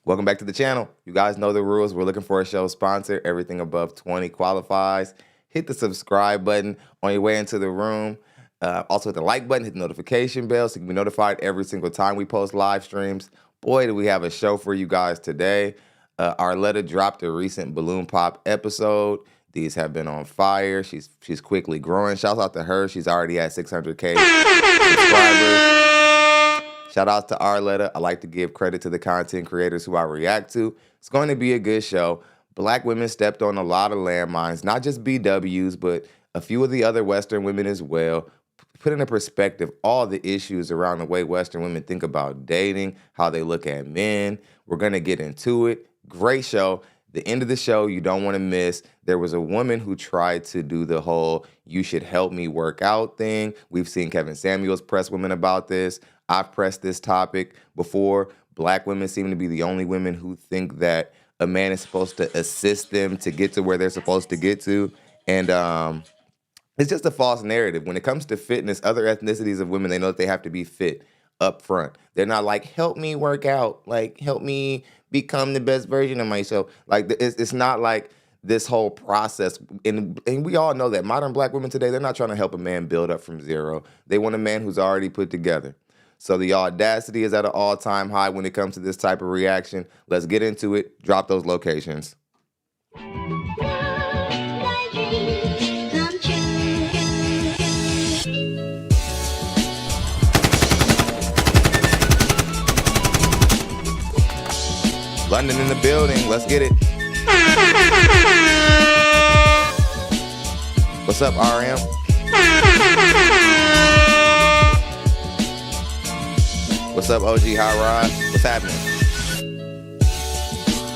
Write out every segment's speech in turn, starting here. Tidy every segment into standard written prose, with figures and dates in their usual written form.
Welcome back to the channel. You guys know the rules. We're looking for a show sponsor. Everything above 20 qualifies. Hit the subscribe button on your way into the room. Also hit the like button, hit the notification bell so you can be notified every single time we post live streams. Boy, do we have a show for you guys today. Arletta dropped a recent Balloon Pop episode. These have been on fire. She's quickly growing. Shouts out to her. She's already at 600K subscribers. Shout out to Arletta. I like to give credit to the content creators who I react to. It's going to be a good show. Black women stepped on a lot of landmines, not just BWs, but a few of the other Western women as well. Put into perspective all the issues around the way Western women think about dating, how they look at men. We're going to get into it. Great show. The end of the show, you don't want to miss. There was a woman who tried to do the whole "you should help me work out" thing. We've seen Kevin Samuels press women about this. I've pressed this topic before. Black women seem to be the only women who think that a man is supposed to assist them to get to where they're supposed to get to. And it's just a false narrative. When it comes to fitness, other ethnicities of women, they know that they have to be fit up front. They're not like, help me work out, like help me become the best version of myself. Like it's not like this whole process. And we all know that modern Black women today, they're not trying to help a man build up from zero. They want a man who's already put together. So the audacity is at an all-time high when it comes to this type of reaction. Let's get into it. Drop those locations. London in the building. Let's get it. What's up, RM? What's up, OG Hot Rod? What's happening?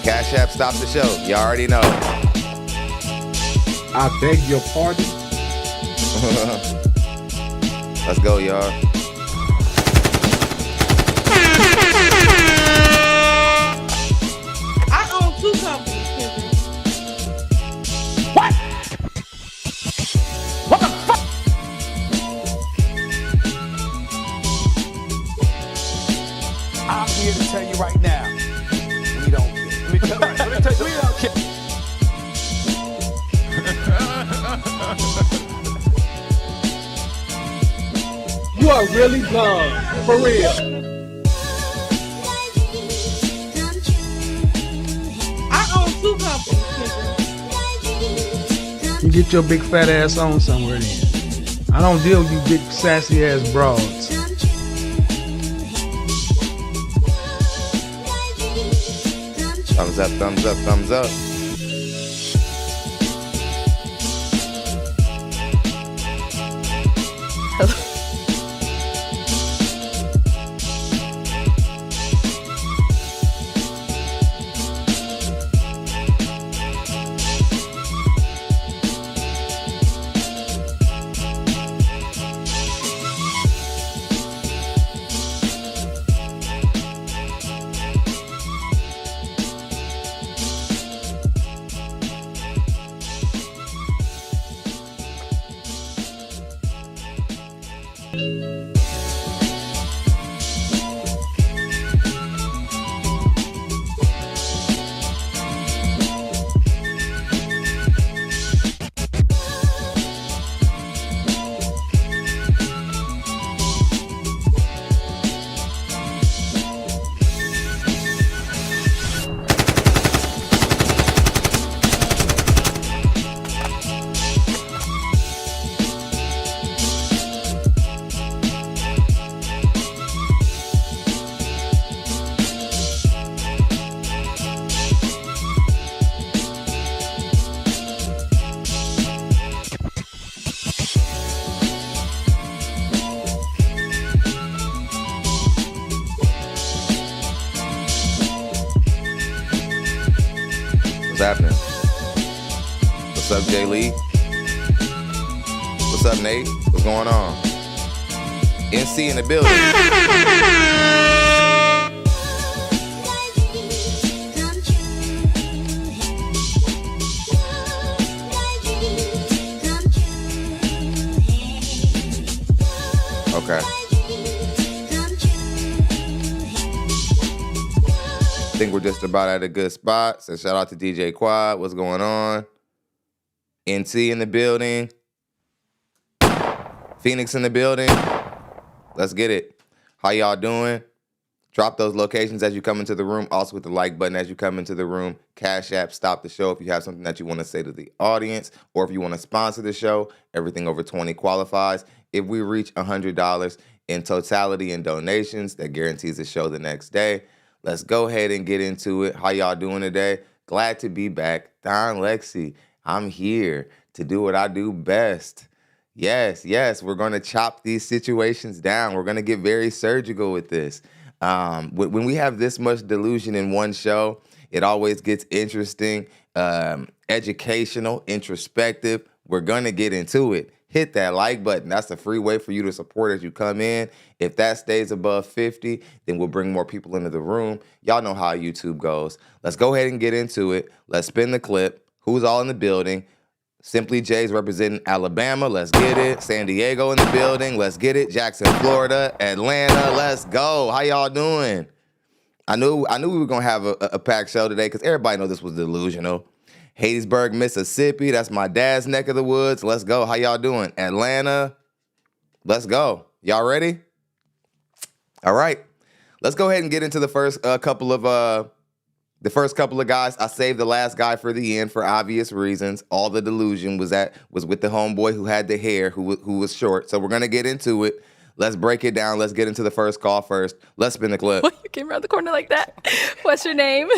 CASHAPP, stop the show. You already know. I beg your pardon. Let's go, y'all. I own 2 companies, Kendrick. What? What the fuck? I'm here to tell you right now, we don't care. Let me tell you, we don't care. You are really dumb, for real. I own 2 companies, Kendrick. You get your big fat ass on somewhere then. I don't deal with you big sassy ass broads. Thumbs up, thumbs up, thumbs up. What's happening? What's up, Jay Lee? What's up, Nate? What's going on? NC in the building. Okay. think we're just about at a good spot. So shout out to DJ Quad. What's going on? NC in the building. Phoenix in the building. Let's get it. How y'all doing? Drop those locations as you come into the room. Also with the like button as you come into the room. Cash App, stop the show if you have something that you want to say to the audience, or if you want to sponsor the show. Everything over 20 qualifies. If we reach $100 in totality in donations, that guarantees the show the next day. Let's go ahead and get into it. How y'all doing today? Glad to be back. ThonLexy, I'm here to do what I do best. Yes, we're going to chop these situations down. We're going to get very surgical with this. When we have this much delusion in one show, it always gets interesting, educational, introspective. We're going to get into it. Hit that like button. That's a free way for you to support as you come in. If that stays above 50, then we'll bring more people into the room. Y'all know how YouTube goes. Let's go ahead and get into it. Let's spin the clip. Who's all in the building? Simply J's representing Alabama. Let's get it. San Diego in the building. Let's get it. Jackson, Florida. Atlanta. Let's go. How y'all doing? I knew we were going to have a packed show today because everybody knows this was delusional. Hattiesburg, Mississippi. That's my dad's neck of the woods. Let's go. How y'all doing? Atlanta. Let's go. Y'all ready? All right. Let's go ahead and get into the first couple of guys. I saved the last guy for the end for obvious reasons. All the delusion was with the homeboy who had the hair, who was short. So we're gonna get into it. Let's break it down. Let's get into the first call first. Let's spin the clip. You came around the corner like that. What's your name?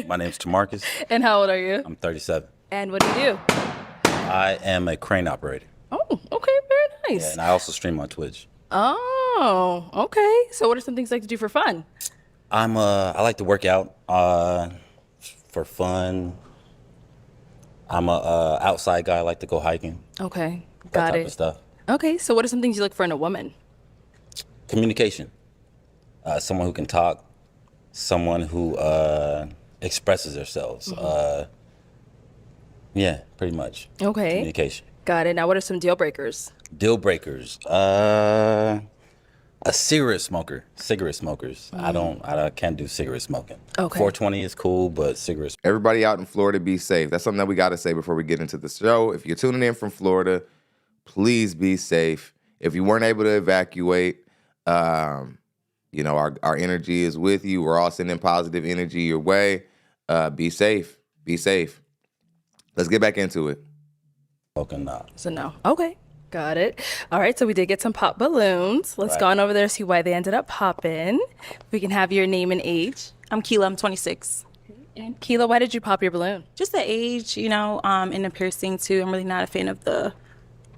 My name's Tamarcus. And how old are you? I'm 37. And what do you do? I am a crane operator. Oh, okay, very nice. Yeah, and I also stream on Twitch. Oh, okay. So what are some things you like to do for fun? I like to work out for fun. I'm a outside guy. I like to go hiking. Okay, That got type it. of stuff. Okay, so what are some things you look for in a woman? Communication. Someone who can talk. Someone who expresses themselves. Yeah, pretty much. Okay. Communication. Got it. Now, what are some deal breakers? Deal breakers. A cigarette smoker. Cigarette smokers. I can't do cigarette smoking. Okay. 420 is cool, but cigarettes. Everybody out in Florida, be safe. That's something that we got to say before we get into the show. If you're tuning in from Florida, please be safe. If you weren't able to evacuate, our energy is with you. We're all sending positive energy your way. Be safe. Be safe. Let's get back into it. Smoking, nah. So no. Okay. Got it. All right, so we did get some pop balloons. Let's Right. go on over there, see why they ended up popping. We can have your name and age. I'm Keela, I'm 26. And Keela, why did you pop your balloon? Just the age, and the piercing too. I'm really not a fan of the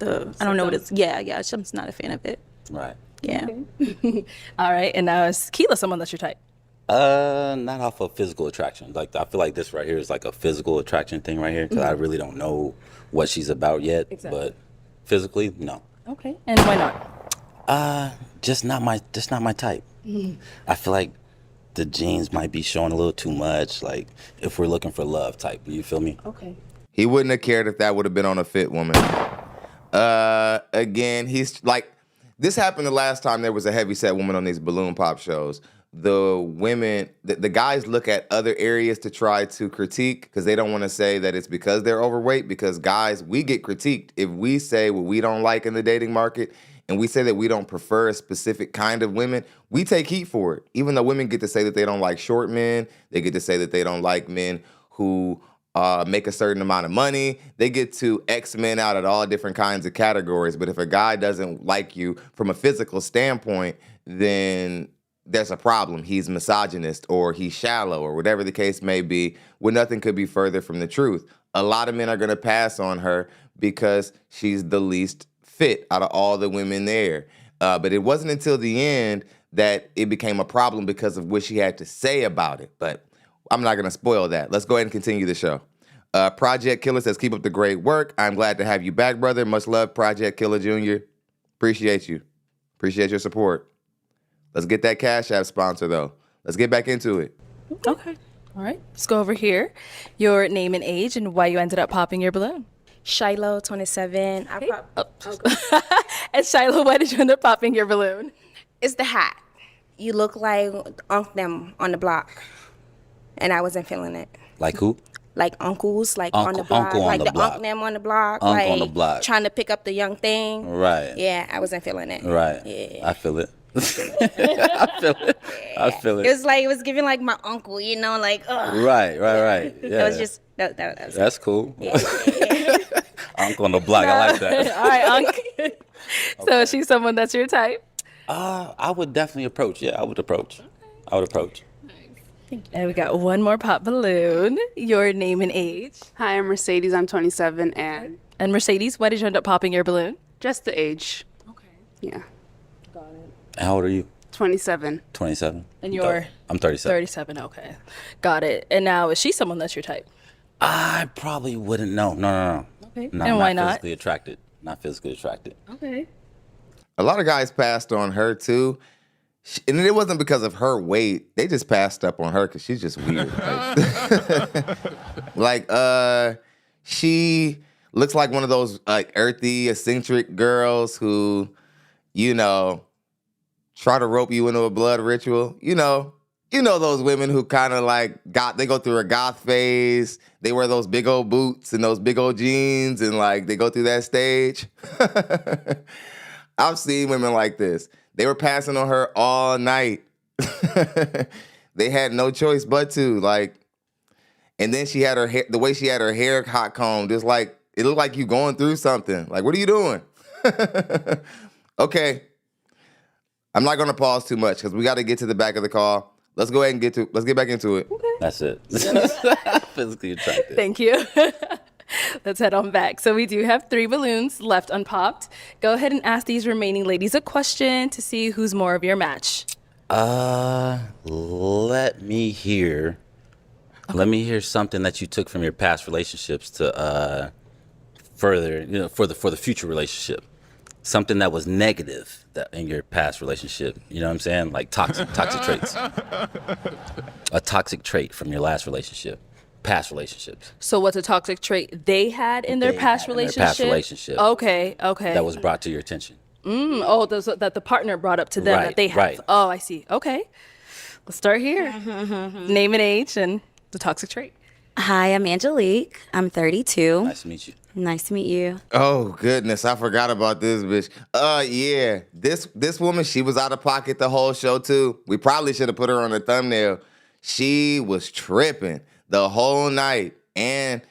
I don't know what it's, yeah, I'm just not a fan of it. Right. Yeah. All right, and now is Keela someone that's your type? Not off of physical attraction. Like, I feel like this right here is like a physical attraction thing right here, because I really don't know what she's about yet. Exactly. But physically, no. Okay, and why not? Just not my type. I feel like the jeans might be showing a little too much. Like, if we're looking for love type, you feel me? Okay. He wouldn't have cared if that would have been on a fit woman. Again, he's like, this happened the last time there was a heavyset woman on these balloon pop shows. The women, the guys look at other areas to try to critique because they don't want to say that it's because they're overweight, because guys, we get critiqued if we say what we don't like in the dating market and we say that we don't prefer a specific kind of women. We take heat for it. Even though women get to say that they don't like short men, they get to say that they don't like men who make a certain amount of money. They get to X men out at all different kinds of categories. But if a guy doesn't like you from a physical standpoint, then there's a problem. He's misogynist or he's shallow or whatever the case may be, when nothing could be further from the truth. A lot of men are going to pass on her because she's the least fit out of all the women there. But it wasn't until the end that it became a problem because of what she had to say about it. But I'm not going to spoil that. Let's go ahead and continue the show. Project Killer says, keep up the great work. I'm glad to have you back, brother. Much love, Project Killer Jr. Appreciate you. Appreciate your support. Let's get that Cash App sponsor, though. Let's get back into it. Okay. All right. Let's go over here. Your name and age and why you ended up popping your balloon. Shiloh, 27. And Shiloh, why did you end up popping your balloon? It's the hat. You look like Unc them on the block. and I wasn't feeling it. Like who? Like uncles, like on the Uncle- block, uncle on like the the block. uncle them on the block, Uncle like on the block. trying to pick up the young thing. Right. Yeah, I wasn't feeling it. Right. Yeah. I feel it. I feel it. I feel It it. was like it was giving like my uncle, you know, like ugh. Right. Yeah. It was just that was That's cool. Uncle on the block. I like that. All right, Unc. So she's someone that's your type. I would definitely approach. Yeah, I would approach. And we got one more pop balloon. Your name and age. Hi, I'm Mercedes. I'm 27 and And Mercedes, why did you end up popping your balloon? just the age. Okay. Yeah, How old are you? 27. 27. And you're I'm 37. 37. Okay. Got it. And now, is she someone that's your type? I probably wouldn't know. No. Okay. No, And why not not? physically attracted. Not physically attracted. Okay. A lot of guys passed on her too. And it wasn't because of her weight. They just passed up on her because she's just weird. She looks like one of those like earthy, eccentric girls who, you know, try to rope you into a blood ritual. You know those women who kind of like they go through a goth phase. They wear those big old boots and those big old jeans and like they go through that stage. I've seen women like this. They were passing on her all night. They had no choice but to, like, and then she had her hair, the way she had her hair hot combed, just like, it looked like you going through something. Like, what are you doing? Okay. I'm not gonna pause too much because we got to get to the back of the call. Let's go ahead and let's get back into it. That's it. Physically attracted. Thank you. Let's head on back. So we do have 3 balloons left unpopped. Go ahead and ask these remaining ladies a question to see who's more of your match. Let me hear. Let me hear something that you took from your past relationships to further, for the future relationship. Something that was negative that in your past relationship. You know what I'm saying? Like toxic traits. A toxic trait from your last relationship. Past relationships. So what's a toxic trait they had in their past relationship? Okay. That was brought to your attention. That the partner brought up to them Right, that they have. right. Oh, I see. Okay. Let's start here. Name and age and the toxic trait. Hi, I'm Angelique. I'm 32. Nice to meet you. Nice to meet you. Oh goodness, I forgot about this bitch. Yeah, this woman, she was out of pocket the whole show too. We probably should have put her on the thumbnail. She was tripping the whole night and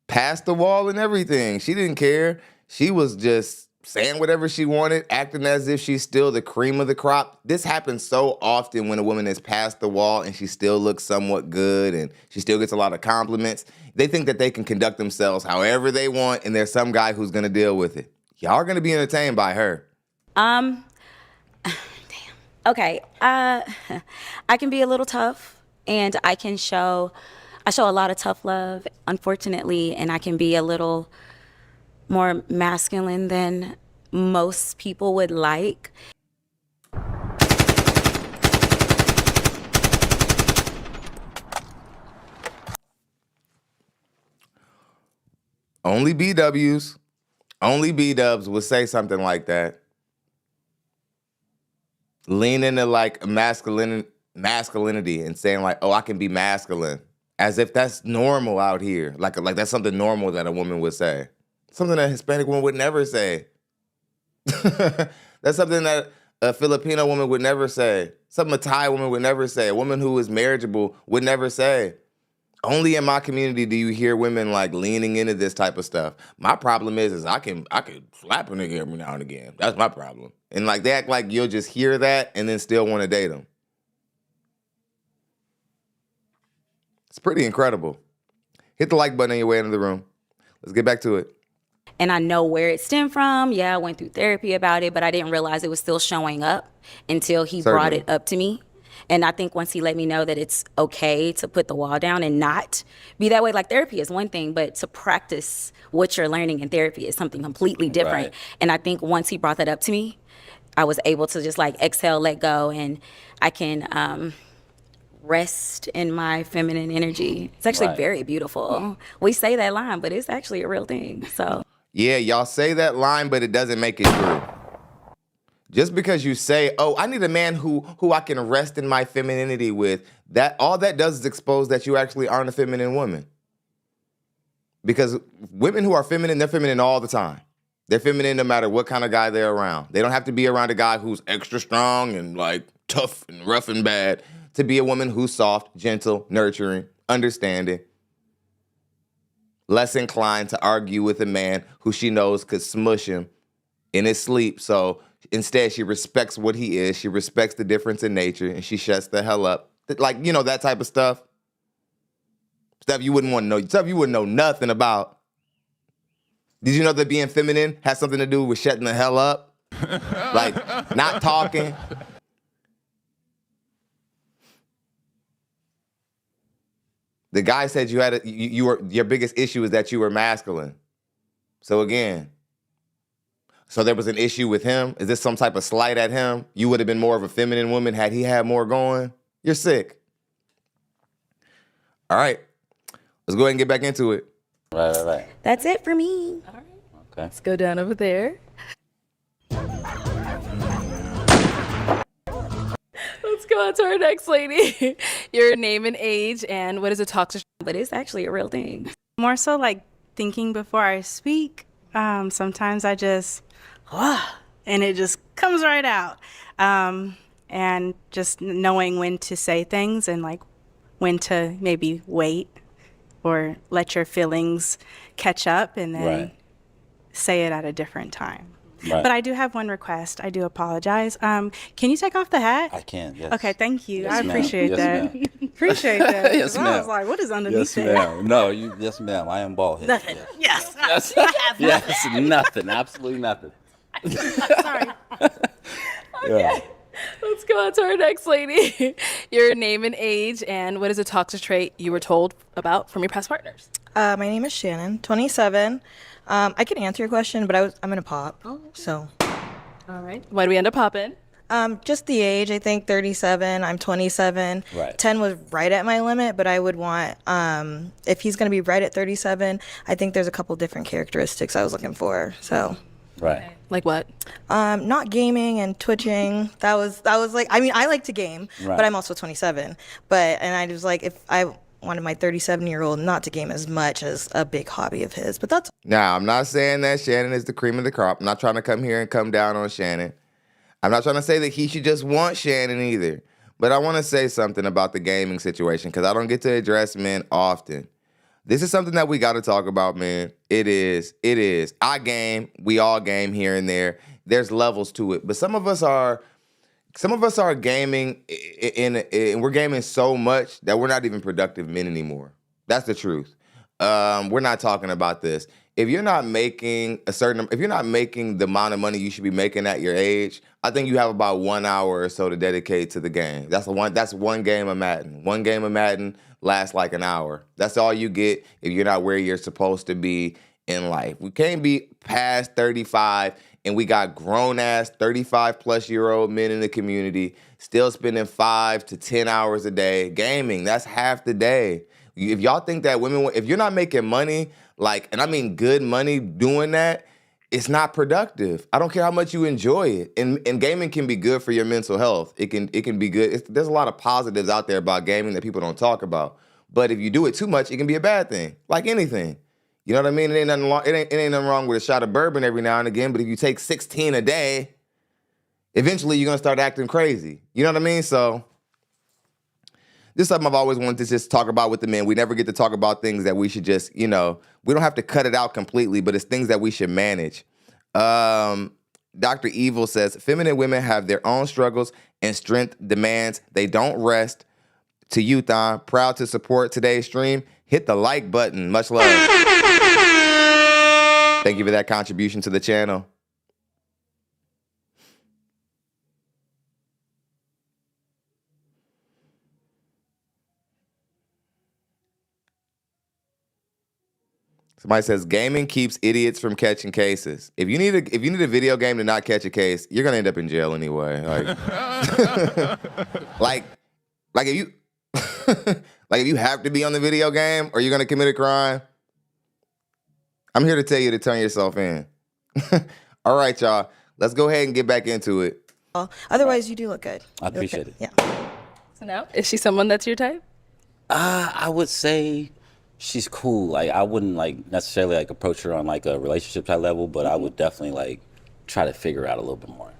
past the wall and everything. She didn't care. She was just saying whatever she wanted, acting as if she's still the cream of the crop. This happens so often when a woman is past the wall and she still looks somewhat good and she still gets a lot of compliments. They think that they can conduct themselves however they want and there's some guy who's going to deal with it. Y'all are going to be entertained by her. Damn. Okay. I can be a little tough and I show a lot of tough love, unfortunately, and I can be a little more masculine than most people would like. Only B-dubs would say something like that. Lean into like masculinity and saying like, oh, I can be masculine. As if that's normal out here. Like that's something normal that a woman would say. Something that a Hispanic woman would never say. That's something that a Filipino woman would never say. Something a Thai woman would never say. A woman who is marriageable would never say. Only in my community do you hear women like leaning into this type of stuff. My problem is I can slap a nigga every now and again. That's my problem. And like they act like you'll just hear that and then still want to date them. It's pretty incredible. Hit the like button on your way into the room. Let's get back to it. And I know where it stemmed from. Yeah, I went through therapy about it, but I didn't realize it was still showing up until he brought it up to me. And I think once he let me know that it's okay to put the wall down and not be that way, like therapy is one thing, but to practice what you're learning in therapy is something completely different. Right. And I think once he brought that up to me, I was able to just like exhale, let go, and I can rest in my feminine energy. It's actually very beautiful. We say that line, but it's actually a real thing. So yeah, y'all say that line, but it doesn't make it true. Just because you say, "Oh, I need a man who I can rest in my femininity with," that all that does is expose that you actually aren't a feminine woman. Because women who are feminine, they're feminine all the time. They're feminine no matter what kind of guy they're around. They don't have to be around a guy who's extra strong and like tough and rough and bad to be a woman who's soft, gentle, nurturing, understanding, less inclined to argue with a man who she knows could smush him in his sleep. So instead, she respects what he is. She respects the difference in nature, and she shuts the hell up. Like, you know, that type of stuff. Stuff you wouldn't want to know. Stuff you wouldn't know nothing about. Did you know that being feminine has something to do with shutting the hell up? Like, not talking. The guy said you had your biggest issue is that you were masculine. So again, so there was an issue with him? Is this some type of slight at him? You would have been more of a feminine woman had he had more going? You're sick. All right. Let's go ahead and get back into it. Right. That's it for me. All right. Okay. Let's go down over there. Let's go on to our next lady. Your name and age, and what is a toxic? But it's actually a real thing. More so like thinking before I speak. Sometimes I just, and it just comes right out. And just knowing when to say things and like when to maybe wait or let your feelings catch up and then say it at a different time. Right. But I do have one request. I do apologize. Can you take off the hat? I can, yes. Okay, thank you. Yes, I ma'am. appreciate Yes, that. ma'am. Appreciate that. Yes, I ma'am. was like, what is underneath Yes, there? ma'am. No, yes, ma'am. I am bald headed. Nothing. Yes. Yes, nothing. Absolutely nothing. Sorry. Yeah. Let's go on to our next lady. Your name and age, and what is a toxic trait you were told about from your past partners? My name is Shannon, 27. I can answer your question, but I'm gonna pop. So. All right. Why do we end up popping? Just the age. I think 37. I'm 27. Right. 10 was right at my limit, but I would want, if he's gonna be right at 37, I think there's a couple different characteristics I was looking for. So. Right. Like what? Not gaming and twitching. That was like, I mean, I like to game, Right. but I'm also 27. And I was like, if I wanted my 37-year-old not to game as much as a big hobby of his, but that's. Now, I'm not saying that Shannon is the cream of the crop. I'm not trying to come here and come down on Shannon. I'm not trying to say that he should just want Shannon either. But I want to say something about the gaming situation because I don't get to address men often. This is something that we got to talk about, man. It is. I game. We all game here and there. There's levels to it. But some of us are gaming and we're gaming so much that we're not even productive men anymore. That's the truth. We're not talking about this. If you're not making the amount of money you should be making at your age, I think you have about 1 hour or so to dedicate to the game. That's one game of Madden. One game of Madden lasts like an hour. That's all you get if you're not where you're supposed to be in life. We can't be past 35 and we got grown-ass 35-plus-year-old men in the community still spending 5 to 10 hours a day gaming. That's half the day. If y'all think that if you're not making money, and I mean good money doing that, it's not productive. I don't care how much you enjoy it. And gaming can be good for your mental health. It can be good. There's a lot of positives out there about gaming that people don't talk about. But if you do it too much, it can be a bad thing, like anything. You know what I mean? It ain't nothing wrong with a shot of bourbon every now and again, but if you take 16 a day, eventually you're going to start acting crazy. You know what I mean? So this is something I've always wanted to just talk about with the men. We never get to talk about things that we should just, we don't have to cut it out completely, but it's things that we should manage. Dr. Evil says, feminine women have their own struggles and strength demands. They don't rest. To you, Thon, proud to support today's stream. Hit the like button. Much love. Thank you for that contribution to the channel. Somebody says gaming keeps idiots from catching cases. If you need a video game to not catch a case, you're gonna end up in jail anyway. Like if you if you have to be on the video game or you're gonna commit a crime, I'm here to tell you to turn yourself in. All right, y'all. let's go ahead and get back into it. Otherwise, you do look good. I appreciate it. Yeah. So now, is she someone that's your type? I would say she's cool. Like I wouldn't like necessarily like approach her on like a relationship type level, but I would definitely like try to figure out a little bit more.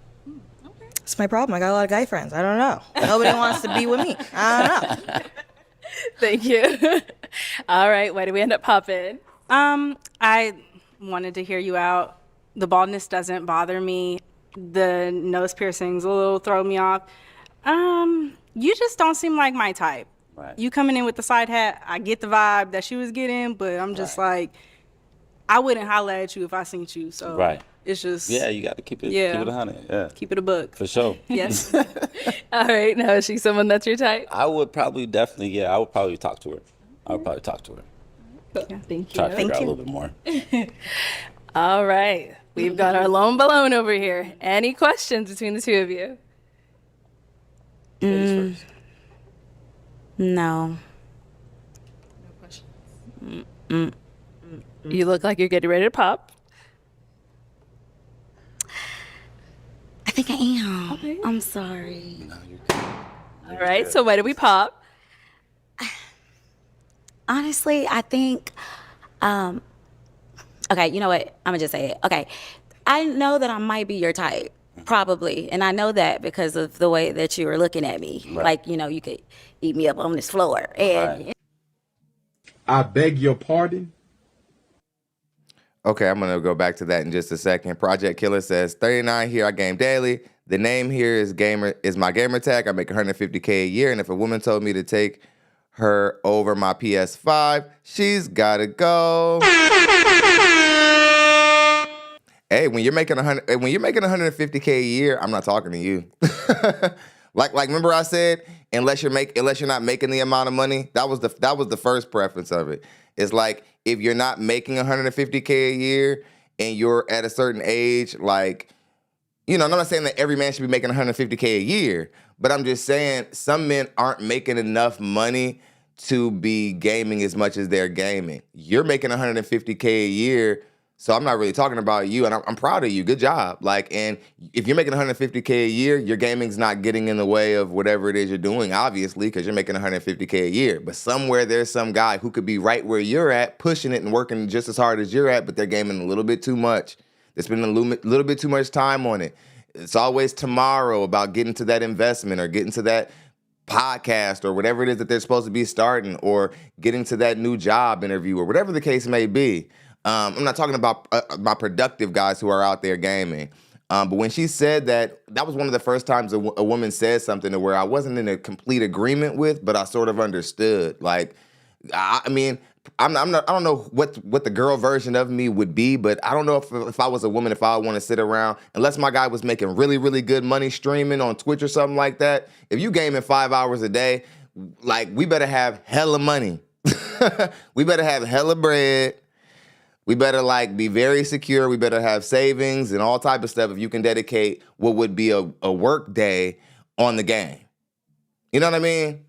It's my problem. I got a lot of guy friends. I don't know. Nobody wants to be with me. I don't know. Thank you. All right, why did we end up popping? I wanted to hear you out. The baldness doesn't bother me. The nose piercings a little throw me off. You just don't seem like my type. Right. You coming in with the side hat, I get the vibe that she was getting, but I'm just like, I wouldn't holler at you if I seen you. So it's just you got to keep it keep it 100. Yeah, keep it a buck for sure. Yes. All right, now is she someone that's your type? I would probably definitely I would probably talk to her. Thank you. Try to figure out a little bit more. All right, we've got our lone balloon over here. Any questions between the two of you? No. No questions. You look like you're getting ready to pop. I think I am. Okay. I'm sorry. No, you're good. All right, so why did we pop? Honestly, I think, okay, you know what? I'm gonna just say it. Okay, I know that I might be your type, probably, and I know that because of the way that you were looking at me. Right. Like, you know, you could eat me up on this floor. And I beg your pardon? Okay, I'm going to go back to that in just a second. Project Killer says, 39 here, I game daily. The name here is my gamer tag. I make $150K a year, and if a woman told me to take her over my PS5, she's got to go. Hey, when you're making $150K a year, I'm not talking to you. like remember I said, unless you're not making the amount of money, that was the first preference of it. It's like if you're not making $150K a year and you're at a certain age, like, you know, I'm not saying that every man should be making $150K a year, but I'm just saying some men aren't making enough money to be gaming as much as they're gaming. You're making $150K a year, so I'm not really talking about you, and I'm proud of you. Good job. Like, and if you're making $150K a year, your gaming's not getting in the way of whatever it is you're doing, obviously, because you're making $150K a year. But somewhere there's some guy who could be right where you're at, pushing it and working just as hard as you're at, but they're gaming a little bit too much. They're spending a little bit too much time on it. It's always tomorrow about getting to that investment or getting to that podcast or whatever it is that they're supposed to be starting or getting to that new job interview or whatever the case may be. I'm not talking about productive guys who are out there gaming. But when she said that was one of the first times a woman said something to where I wasn't in a complete agreement with, but I sort of understood. Like, I mean, I don't know what the girl version of me would be, but I don't know if I was a woman, if I would want to sit around, unless my guy was making really, really good money streaming on Twitch or something like that. If you gaming 5 hours a day, like, we better have hella money. We better have hella bread. We better like be very secure. We better have savings and all type of stuff if you can dedicate what would be a work day on the game. You know what I mean?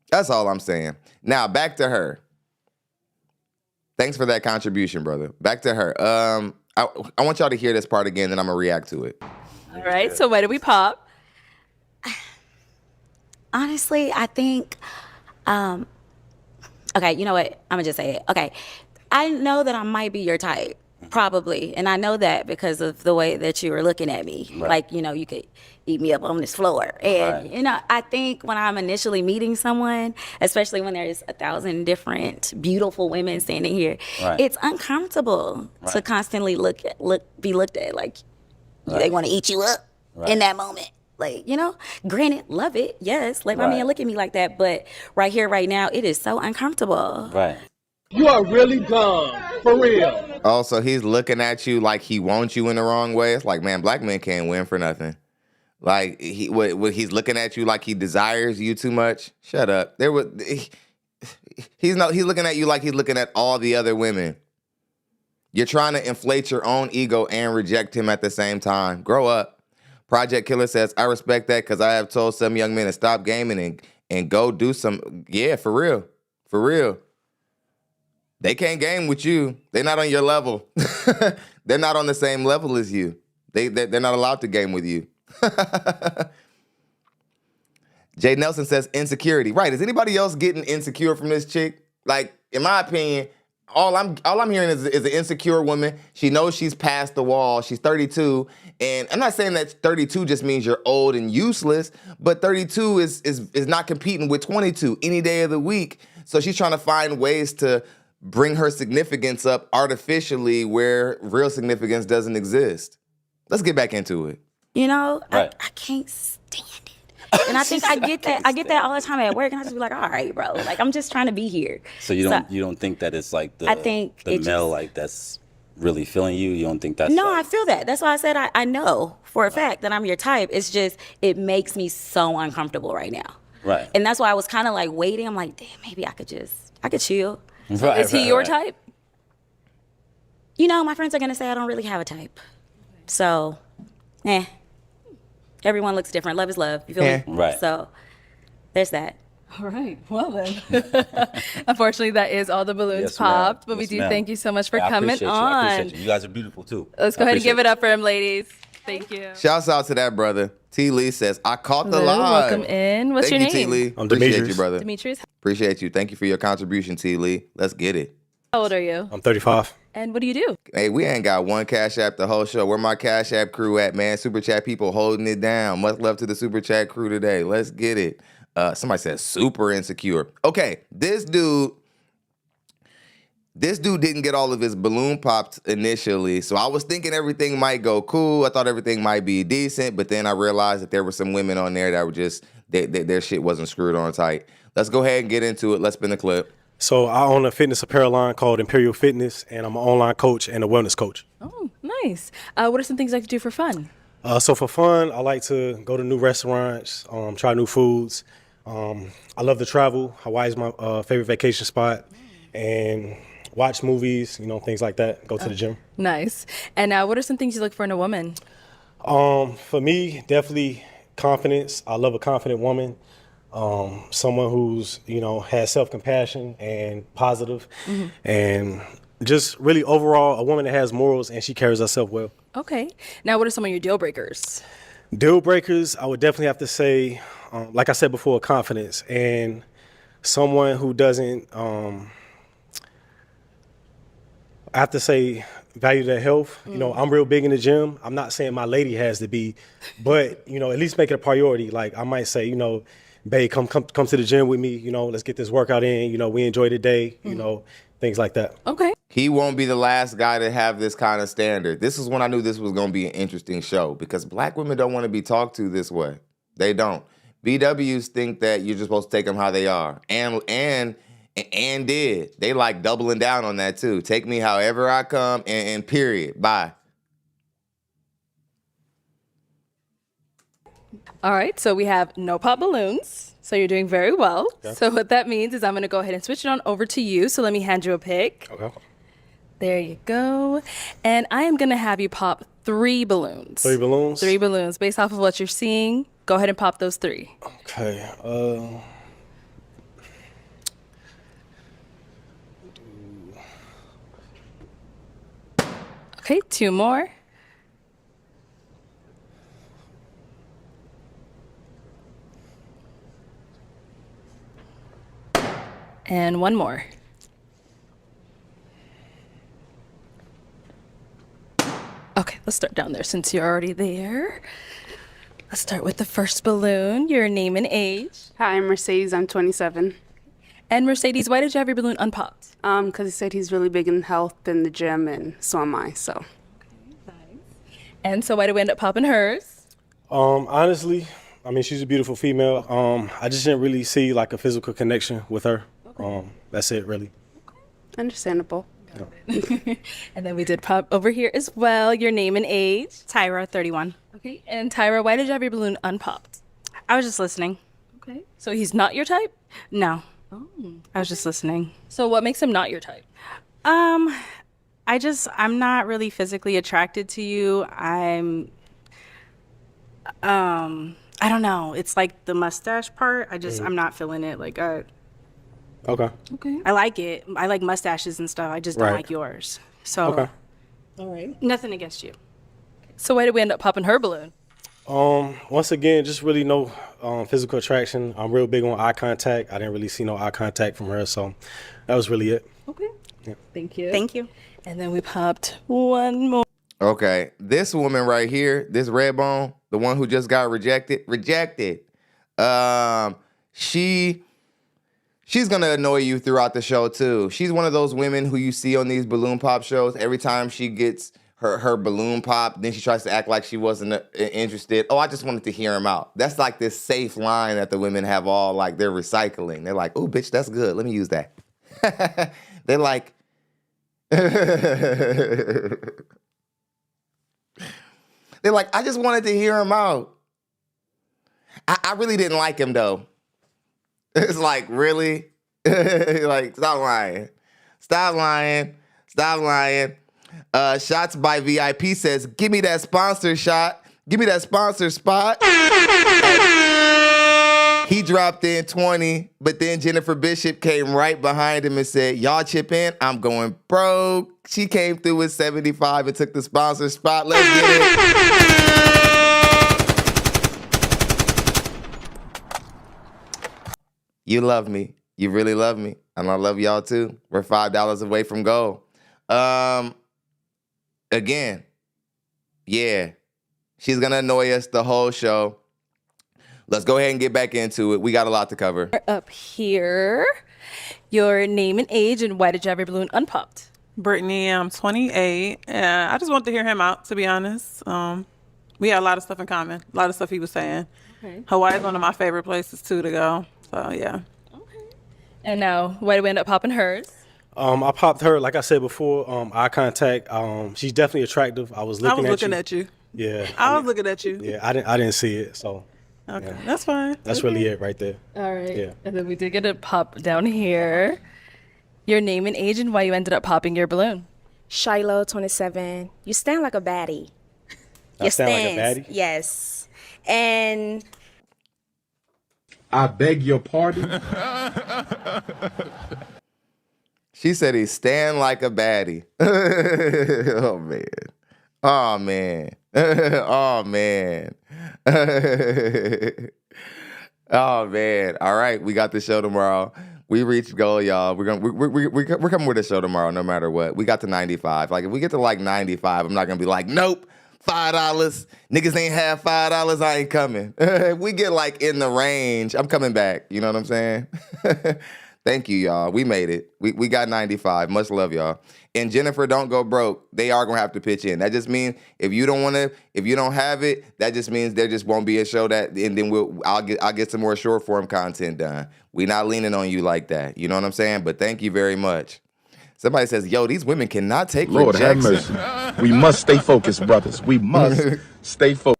That's all I'm saying. Now, back to her. Thanks for that contribution, brother. Back to her. I want y'all to hear this part again, then I'm going to react to it. All right, so why did we pop? honestly, I think, okay, you know what? I'm gonna just say it. Okay, I know that I might be your type, probably, and I know that because of the way that you were looking at me. Right. Like, you know, you could eat me up on this floor. And, you know, I think when I'm initially meeting someone, especially when there's 1,000 different beautiful women standing here, it's uncomfortable to constantly be looked at like they want to eat you up in that moment. Like, you know, granted, love it. Yes, let my man look at me like that. But right here, right now, it is so uncomfortable. Right. You are really dumb, for real. Also, he's looking at you like he wants you in the wrong way. It's like, man, black men can't win for nothing. Like, he's looking at you like he desires you too much. Shut up. He's looking at you like he's looking at all the other women. You're trying to inflate your own ego and reject him at the same time. Grow up. Project Killer says, I respect that because I have told some young men to stop gaming and go do some, for real. For real. They can't game with you. They're not on your level. They're not on the same level as you. They're not allowed to game with you. Jay Nelson says insecurity. Right. Is anybody else getting insecure from this chick? Like, in my opinion, all I'm hearing is an insecure woman. She knows she's past the wall. She's 32. And I'm not saying that 32 just means you're old and useless, but 32 is not competing with 22 any day of the week. So she's trying to find ways to bring her significance up artificially where real significance doesn't exist. Let's get back into it. You know, Right. I can't stand it. And I think I get that all the time at work, and I just be like, all right, bro, like I'm just trying to be here. So you don't think that it's like the I think the it male just- like that's really feeling you? You don't think that's No, like, I feel that. That's why I said I know for a fact that I'm your type. It's just it makes me so uncomfortable right now. right? And that's why I was kind of like waiting. I'm like, damn, maybe I could chill. Right, Is he right, your right. type? You know, my friends are gonna say I don't really have a type. So, everyone looks different. Love is love. You feel me? Right. So, there's that. All right. Well then. Unfortunately, that is all the balloons Yes, ma'am. popped. But we Yes, do ma'am. thank you so much for I coming appreciate on. You. I appreciate you. You guys are beautiful too. Let's go I ahead and give appreciate it up for him, ladies. Thank you. Shouts out to that brother. T. Lee says, I caught the Hello, live. welcome in. What's Thank your you, name? T. Lee. I'm Appreciate Demetrius. you, brother. Demetrius. Appreciate you. Thank you for your contribution, T. Lee. Let's get it. How old are you? I'm 35. And what do you do? Hey, we ain't got one Cash App the whole show. Where my Cash App crew at, man? Super Chat people holding it down. Much love to the Super Chat crew today. Let's get it. Somebody says super insecure. Okay, this dude didn't get all of his balloon popped initially, so I was thinking everything might go cool. I thought everything might be decent, but then I realized that there were some women on there that were just, their shit wasn't screwed on tight. Let's go ahead and get into it. Let's spin the clip. So I own a fitness apparel line called Imperial Fitness, and I'm an online coach and a wellness coach. Oh, nice. What are some things I could do for fun? So for fun, I like to go to new restaurants, try new foods. I love to travel. Hawaii is my favorite vacation spot, and watch movies, things like that. Go to the gym. Nice. And what are some things you look for in a woman? For me, definitely confidence. I love a confident woman. Someone who's, has self-compassion and positive, and just really overall a woman that has morals and she carries herself well. Okay. Now, what are some of your deal breakers? Deal breakers, I would definitely have to say, like I said before, confidence, and someone who doesn't, I have to say, value their health. I'm real big in the gym. I'm not saying my lady has to be, but, at least make it a priority. Like I might say, babe, come to the gym with me. Let's get this workout in. We enjoy the day. Things like that. Okay. He won't be the last guy to have this kind of standard. This is when I knew this was going to be an interesting show, because black women don't want to be talked to this way. They don't. BWs think that you're just supposed to take them how they are. And did. They like doubling down on that too. Take me however I come and period. Bye. All right, so we have no pop balloons. So you're doing very well. Okay. So what that means is I'm going to go ahead and switch it on over to you. So let me hand you a pick. Okay. There you go. And I am going to have you pop 3 balloons. 3 balloons? 3 balloons. Based off of what you're seeing, go ahead and pop those 3. Okay. Okay, 2 more. And 1 more. Okay, let's start down there since you're already there. Let's start with the first balloon, your name and age. Hi, I'm Mercedes. I'm 27. And Mercedes, why did you have your balloon unpopped? Because he said he's really big in health in the gym, and so am I. So. And so why did we end up popping hers? Honestly, I mean, she's a beautiful female. I just didn't really see like a physical connection with her. That's it, really. Understandable. And then we did pop over here as well, your name and age. Tyra, 31. Okay, and Tyra, why did you have your balloon unpopped? I was just listening. Okay. So he's not your type? No. Oh. I was just listening. So what makes him not your type? I'm not really physically attracted to you. I don't know. It's like the mustache part. I'm not feeling it. Like, Okay. Okay. I like it. I like mustaches and stuff. I just don't Right. like yours. So, Okay. All right. nothing against you. So why did we end up popping her balloon? Once again, just really no physical attraction. I'm real big on eye contact. I didn't really see no eye contact from her, so that was really it. Okay. Yeah. Thank you. Thank you. And then we popped one more. Okay, this woman right here, this red bone, the one who just got rejected. She's gonna annoy you throughout the show too. She's one of those women who you see on these balloon pop shows. Every time she gets her balloon pop, then she tries to act like she wasn't interested. Oh, I just wanted to hear him out. That's like this safe line that the women have all like they're recycling. They're like, oh, bitch, that's good. Let me use that. They're like, they're like, I just wanted to hear him out. I really didn't like him though. It's like, really? Like, stop lying. Stop lying. Stop lying. Shots by VIP says, give me that sponsor shot. Give me that sponsor spot. He dropped in 20, but then Jennifer Bishop came right behind him and said, y'all chip in, I'm going broke. She came through with 75 and took the sponsor spot. Let's get it. You love me. You really love me. And I love y'all too. We're $5 away from goal. Again, yeah, she's going to annoy us the whole show. Let's go ahead and get back into it. We got a lot to cover. Up here, your name and age, and why did you have your balloon unpopped? Brittany, I'm 28. I just wanted to hear him out, to be honest. We had a lot of stuff in common, a lot of stuff he was saying. Okay. Hawaii is one of my favorite places, too, to go. So, yeah. And now, why did we end up popping hers? I popped her, like I said before, eye contact. She's definitely attractive. I was looking at you. Yeah. I was looking at you. Yeah, I didn't see it, so. Okay, yeah. that's fine. That's really it right there. All right. Yeah. And then we did get a pop down here. Your name and age, and why you ended up popping your balloon. Shiloh, 27. You stand like a baddie. I stand like a baddie? Yes. And I beg your pardon? She said he stand like a baddie. Oh, man. Oh, man. Oh, man. Oh, man. All right, we got the show tomorrow. We reached goal, y'all. We're coming with a show tomorrow, no matter what. We got to 95. Like, if we get to like 95, I'm not gonna be like, nope, $5. Niggas ain't have $5. I ain't coming. If we get like in the range, I'm coming back. You know what I'm saying? Thank you, y'all. We made it. We got 95. Much love, y'all. And Jennifer, don't go broke. They are gonna have to pitch in. That just means if you don't have it, that just means there just won't be a show that, and then I'll get some more short form content done. We not leaning on you like that. You know what I'm saying? But thank you very much. Somebody says, yo, these women cannot take Lord have rejection. mercy. We must stay focused, brothers. We must stay focused.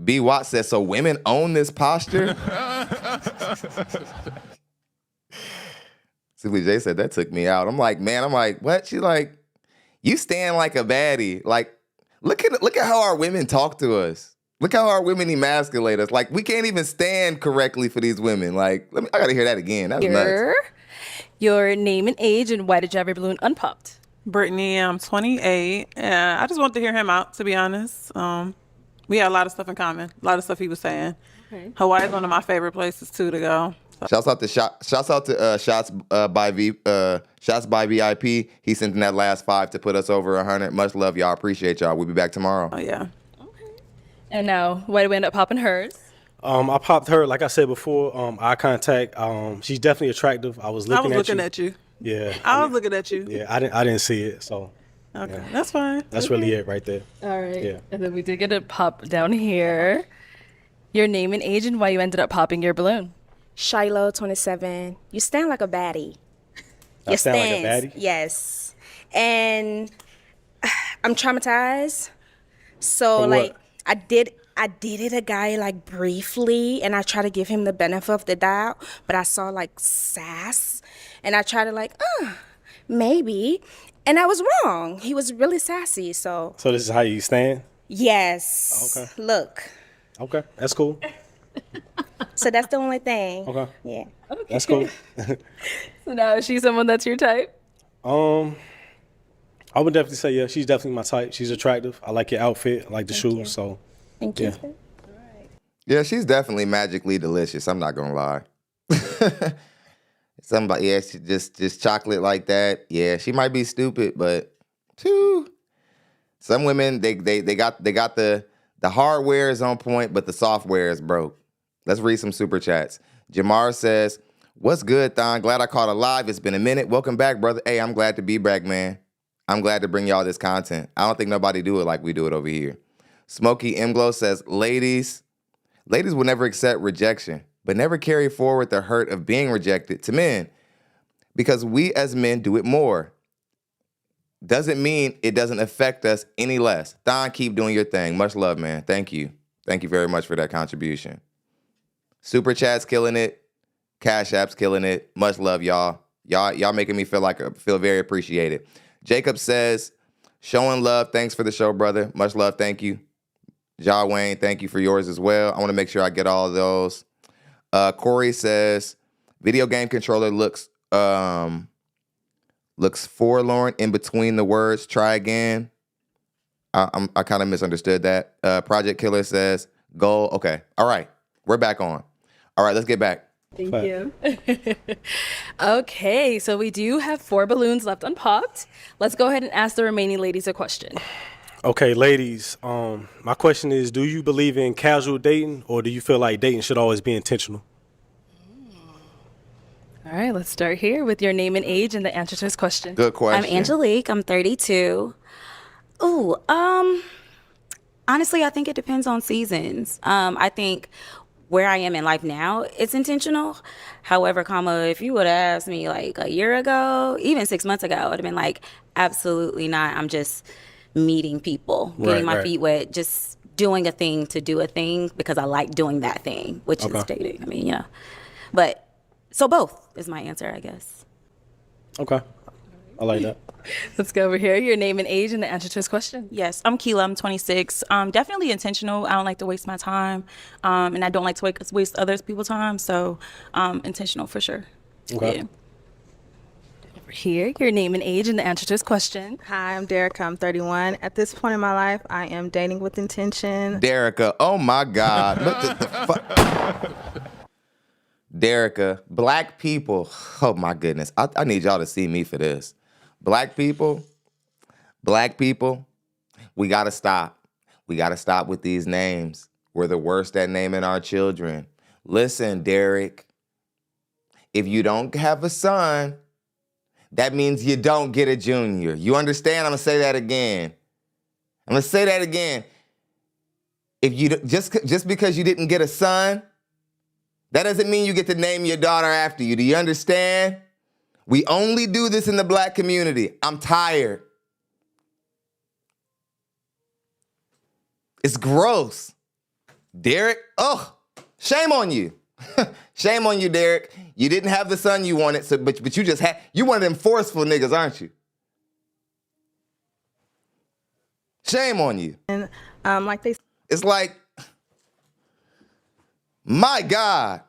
B. Watt says, so women own this posture? Simply J said, that took me out. I'm like, what? She's like, you stand like a baddie. Like, look at how our women talk to us. Look how our women emasculate us. Like, we can't even stand correctly for these women. Like, I gotta hear that again. That was nuts. Your name and age, and why did you have your balloon unpopped? Brittany, I'm 28. I just wanted to hear him out, to be honest. We had a lot of stuff in common, a lot of stuff he was saying. Okay. Hawaii is one of my favorite places, too, to go. Shouts out to Shots by VIP. He sent in that last 5 to put us over 100. Much love, y'all. Appreciate y'all. We'll be back tomorrow. Oh, yeah. And now, why did we end up popping hers? I popped her, like I said before, eye contact. She's definitely attractive. I was looking at you. Yeah. I was looking at you. Yeah, I didn't see it, so. Okay, yeah. that's fine. That's really it right there. All right. Yeah. And then we did get a pop down here. Your name and age, and why you ended up popping your balloon. Shiloh, 27. You stand like a baddie. I stand like a baddie? Yes. And I'm traumatized. So, From like, what? I dated a guy, like, briefly, and I tried to give him the benefit of the doubt, but I saw, like, sass, and I tried to, like, maybe, and I was wrong. He was really sassy, so. So this is how you stand? Yes. Okay. Look. Okay, that's cool. So that's the only thing. Okay. Yeah. Okay. That's cool. So now, is she someone that's your type? I would definitely say, yeah, she's definitely my type. She's attractive. I like your outfit. I like the shoes. So, Thank yeah. you. Yeah, she's definitely magically delicious. I'm not gonna lie. Somebody, yeah, she just chocolate like that. Yeah, she might be stupid, but some women they got the hardware is on point, but the software is broke. Let's read some super chats. Jamar says, "What's good, Thon? Glad I caught alive. It's been a minute. Welcome back, brother. Hey, I'm glad to be back, man. I'm glad to bring y'all this content. I don't think nobody do it like we do it over here." Smokey Mglow says, ladies will never accept rejection, but never carry forward the hurt of being rejected to men, because we as men do it more. Doesn't mean it doesn't affect us any less. Thon, keep doing your thing. Much love, man. Thank you. Thank you very much for that contribution. Super Chat's killing it. Cash App's killing it. Much love, y'all. Y'all making me feel very appreciated. Jacob says, showing love. Thanks for the show, brother. Much love. Thank you. Ja Wayne, thank you for yours as well. I want to make sure I get all of those. Corey says, video game controller looks forlorn in between the words. Try again. I kind of misunderstood that. Project Killer says, goal. Okay. All right. We're back on. All right. Let's get back. Thank you. Okay, so we do have 4 balloons left unpopped. Let's go ahead and ask the remaining ladies a question. Okay, ladies, my question is, do you believe in casual dating, or do you feel like dating should always be intentional? All right, let's start here with your name and age and the answer to this question. Good question. I'm Angelique. I'm 32. Ooh, honestly, I think it depends on seasons. I think where I am in life now, it's intentional. However, if you would have asked me like a year ago, even 6 months ago, I would have been like, absolutely not. I'm just meeting people, getting my feet wet, just doing a thing to do a thing because I like doing that thing, which is dating. I mean, you know. But so both is my answer, I guess. Okay. I like that. Let's go over here. Your name and age and the answer to this question. Yes, I'm Keela. I'm 26. Definitely intentional. I don't like to waste my time, and I don't like to waste other people's time. So, intentional for sure. Okay. Yeah. Over here, your name and age and the answer to this question. Hi, I'm Derica. I'm 31. At this point in my life, I am dating with intention. Derica, oh my God. What the fuck? Derica, black people, oh my goodness. I need y'all to see me for this. Black people, we gotta stop. We gotta stop with these names. We're the worst at naming our children. Listen, Derek, if you don't have a son, that means you don't get a junior. You understand? I'm gonna say that again. If you just because you didn't get a son, that doesn't mean you get to name your daughter after you. Do you understand? We only do this in the black community. I'm tired. It's gross. Derek, shame on you. Shame on you, Derek. You didn't have the son you wanted, but you just had, you one of them forceful niggas, aren't you? Shame on you. And it's like, my God.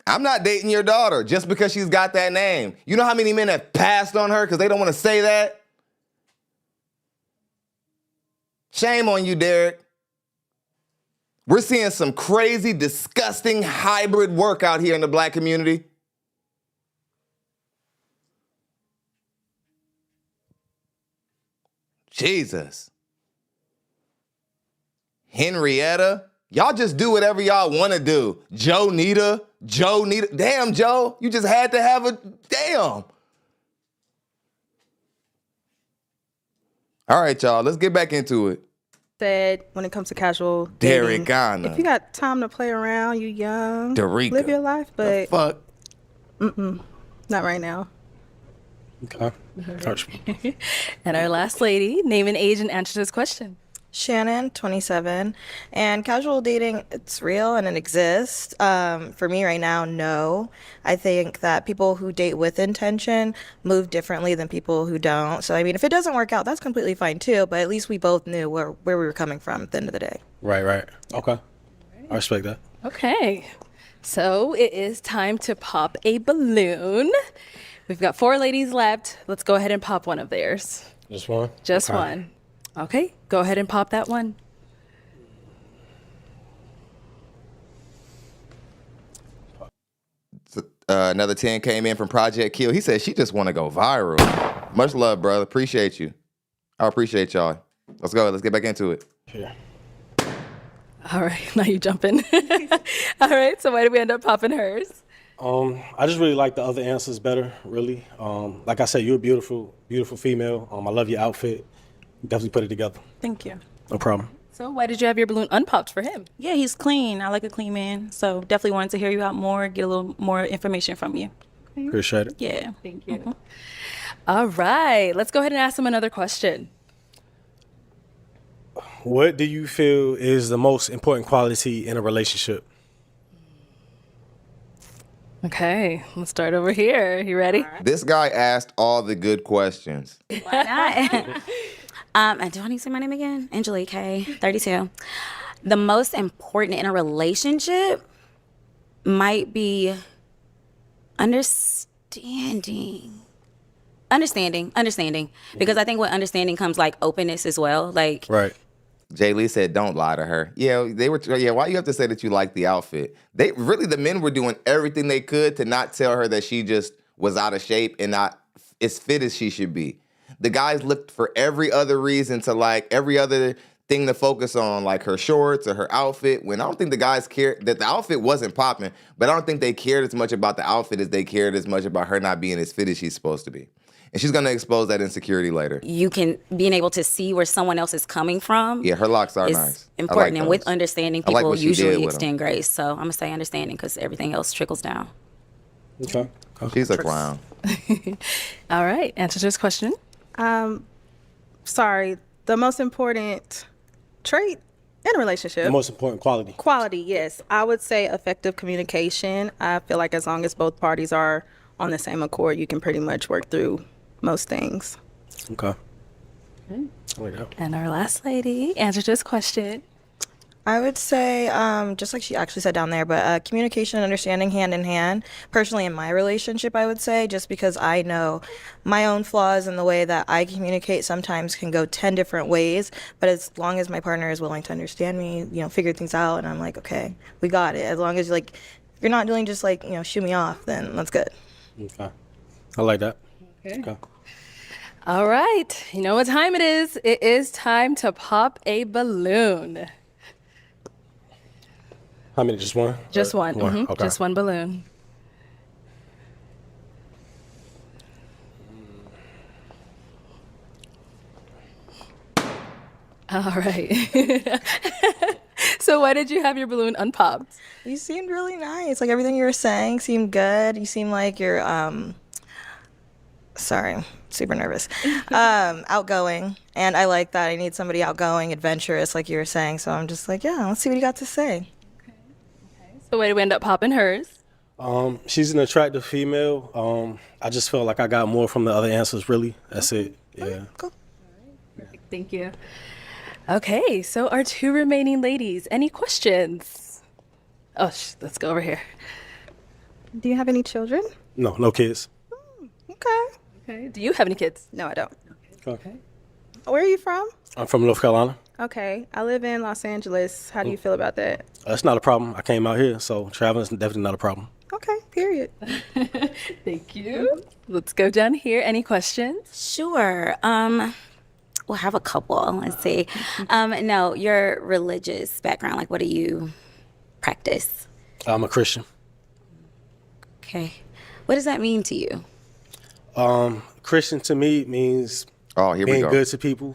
I'm not dating your daughter just because she's got that name. You know how many men have passed on her because they don't want to say that? Shame on you, Derek. We're seeing some crazy, disgusting hybrid work out here in the black community. Jesus. Henrietta. Y'all just do whatever y'all want to do. Joe Nita. Damn, Joe. You just had to have a damn. All right, y'all. Let's get back into it. Said when it comes to casual dating, Derek, if you got time to play around, you young, Derica. live your life, but fuck? Not right now. Okay. And our last lady, name and age and answer to this question. Shannon, 27, and casual dating, it's real and it exists. For me right now, no. I think that people who date with intention move differently than people who don't. So, I mean, if it doesn't work out, that's completely fine too, but at least we both knew where we were coming from at the end of the day. Right. Okay. I respect that. Okay. So it is time to pop a balloon. We've got 4 ladies left. Let's go ahead and pop one of theirs. Just one? Just Okay. one. Okay, go ahead and pop that one. Another 10 came in from Project Kill. He said she just want to go viral. Much love, brother. Appreciate you. I appreciate y'all. Let's go. Let's get back into it. Yeah. All right, now you jumping. All right, so why did we end up popping hers? I just really like the other answers better, really. Like I said, you're a beautiful, beautiful female. I love your outfit. Definitely put it together. Thank you. No problem. So why did you have your balloon unpopped for him? Yeah, he's clean. I like a clean man. So definitely wanted to hear you out more, get a little more information from you. Appreciate it. Yeah. Thank you. All right, let's go ahead and ask him another question. What do you feel is the most important quality in a relationship? Okay, let's start over here. You ready? This guy asked all the good questions. Why not? Do I need to say my name again? Angelique, 32. The most important in a relationship might be understanding. Because I think with understanding comes like openness as well. Like, right. Jay Lee said, "Don't lie to her." Yeah, they were. Yeah, why you have to say that you like the outfit? They really, the men were doing everything they could to not tell her that she just was out of shape and not as fit as she should be. The guys looked for every other reason to like every other thing to focus on, like her shorts or her outfit. When I don't think the guys cared that the outfit wasn't popping, but I don't think they cared as much about the outfit as they cared as much about her not being as fit as she's supposed to be. And she's gonna expose that insecurity later. you can being able to see where someone else is coming from. Yeah, her locks are is nice. important, I like and with those. understanding, I like people what she did usually with 'em. extend grace. So I'm gonna say understanding because everything else trickles down. Okay. She's a clown. All right, answer this question. Sorry, the most important trait in a relationship. The most important quality. Quality, yes. I would say effective communication. I feel like as long as both parties are on the same accord, you can pretty much work through most things. Okay. And our last lady, answer this question. I would say, just like she actually said down there, but communication and understanding hand in hand. Personally, in my relationship, I would say, just because I know my own flaws and the way that I communicate sometimes can go 10 different ways. But as long as my partner is willing to understand me, figure things out, and I'm like, okay, we got it. As long as if you're not doing just shoo me off, then that's good. Okay. I like that. Okay. All right. You know what time it is? It is time to pop a balloon. How many? Just one? Just one. Okay. Just one balloon. All right. So why did you have your balloon unpopped? You seemed really nice. Like everything you were saying seemed good. You seem like you're sorry, super nervous. Outgoing. And I like that. I need somebody outgoing, adventurous, like you were saying. So I'm just like, yeah, let's see what you got to say. So why did we end up popping hers? She's an attractive female. I just felt like I got more from the other answers, really. That's it. Yeah. Cool. Thank you. Okay, so our 2 remaining ladies, any questions? Oh, let's go over here. Do you have any children? No kids. Okay. Do you have any kids? No, I don't. Okay. Where are you from? I'm from North Carolina. Okay. I live in Los Angeles. How do you feel about that? That's not a problem. I came out here, so traveling is definitely not a problem. Okay, period. Thank you. Let's go down here. Any questions? Sure. We'll have a couple. Let's see. No, your religious background. Like, what do you practice? I'm a Christian. Okay. What does that mean to you? Christian to me means being good to people.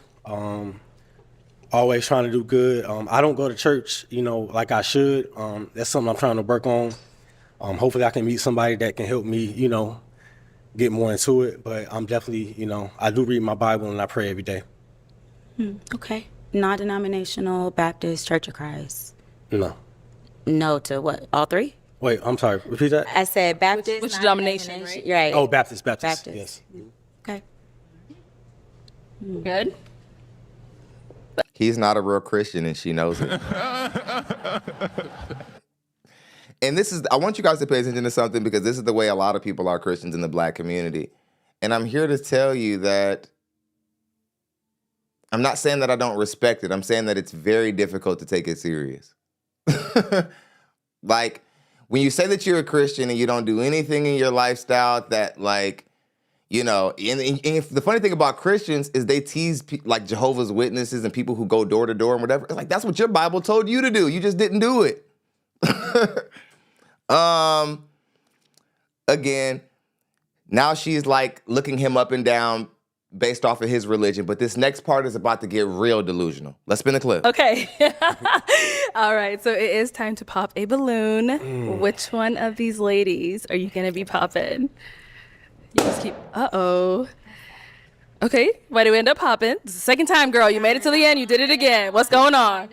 Always trying to do good. I don't go to church, like I should. That's something I'm trying to work on. Hopefully I can meet somebody that can help me, get more into it. But I'm definitely, I do read my Bible and I pray every day. Okay. Non-denominational, Baptist, Church of Christ. No. No to what? All 3? Wait, I'm sorry. Repeat that. I said Baptist. Which denomination, right? Right. Oh, Baptist. Yes. Okay. Good. He's not a real Christian and she knows it. and this is, I want you guys to pay attention to something because this is the way a lot of people are Christians in the black community. And I'm here to tell you that I'm not saying that I don't respect it. I'm saying that it's very difficult to take it serious. Like, when you say that you're a Christian and you don't do anything in your lifestyle that, like, you know, and the funny thing about Christians is they tease like Jehovah's Witnesses and people who go door to door and whatever. It's like, that's what your Bible told you to do. You just didn't do it. Again, now she's like looking him up and down based off of his religion. But this next part is about to get real delusional. Let's spin the clip. Okay. All right. So it is time to pop a balloon. Which one of these ladies are you going to be popping? You just keep, uh-oh. Okay. Why do we end up popping? It's the second time, girl. You made it to the end. You did it again. What's going on?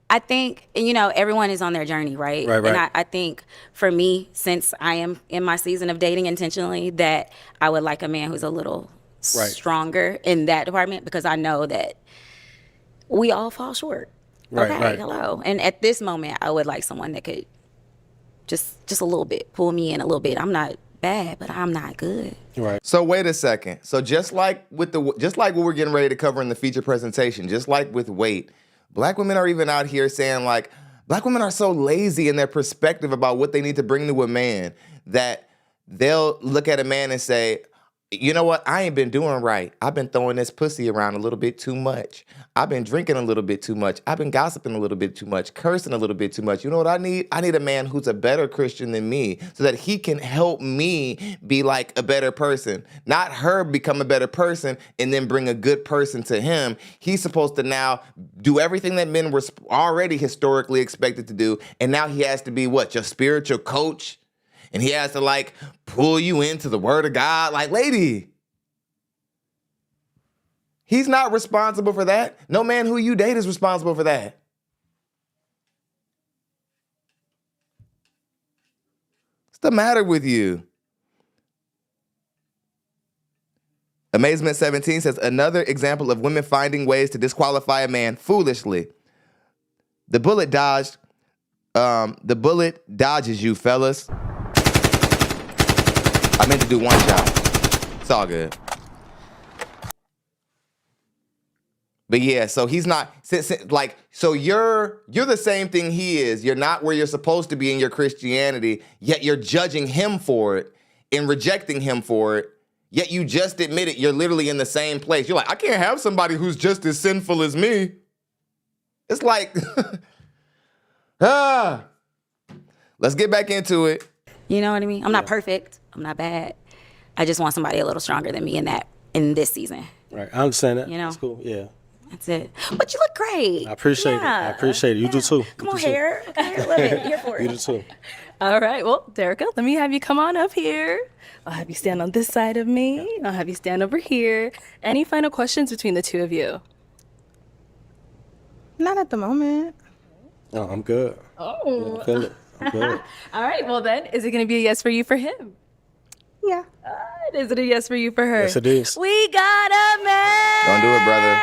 I think, you know, everyone is on their journey, right? Right. And I think for me, since I am in my season of dating intentionally, that I would like a man who's a little stronger in that department, because I know that we all fall short. Right. Hello. And at this moment, I would like someone that could just a little bit, pull me in a little bit. I'm not bad, but I'm not good. Right. So wait a second. So just like what we're getting ready to cover in the feature presentation, just like with weight, black women are even out here saying, like, black women are so lazy in their perspective about what they need to bring to a man that they'll look at a man and say, you know what? I ain't been doing right. I've been throwing this pussy around a little bit too much. I've been drinking a little bit too much. I've been gossiping a little bit too much, cursing a little bit too much. You know what I need? I need a man who's a better Christian than me so that he can help me be like a better person. Not her become a better person and then bring a good person to him. He's supposed to now do everything that men were already historically expected to do. And now he has to be what? Your spiritual coach? And he has to, like, pull you into the word of God. Like, lady, he's not responsible for that. No man who you date is responsible for that. What's the matter with you? Amazement 17 says, another example of women finding ways to disqualify a man foolishly. The bullet dodges you, fellas. I meant to do one shot. It's all good. But yeah, so he's not, like, so you're the same thing he is. You're not where you're supposed to be in your Christianity, yet you're judging him for it and rejecting him for it. Yet you just admitted you're literally in the same place. You're like, I can't have somebody who's just as sinful as me. It's like, let's get back into it. You know what I mean? I'm not perfect. I'm not bad. I just want somebody a little stronger than me in this season. Right. I understand that. You know? That's cool. Yeah. That's it. But you look great. I appreciate it. I appreciate it. You do too. Come on, hair. Okay, I love it. Here for it. You do too. All right. Well, Derica, let me have you come on up here. I'll have you stand on this side of me. I'll have you stand over here. Any final questions between the two of you? Not at the moment. No, I'm good. Oh. Yeah, I feel it. I'm good. All right. Well, then, is it going to be a yes for you for him? Yeah. Is it a yes for you for her? Yes, it is. We got a match. Don't do it, brother.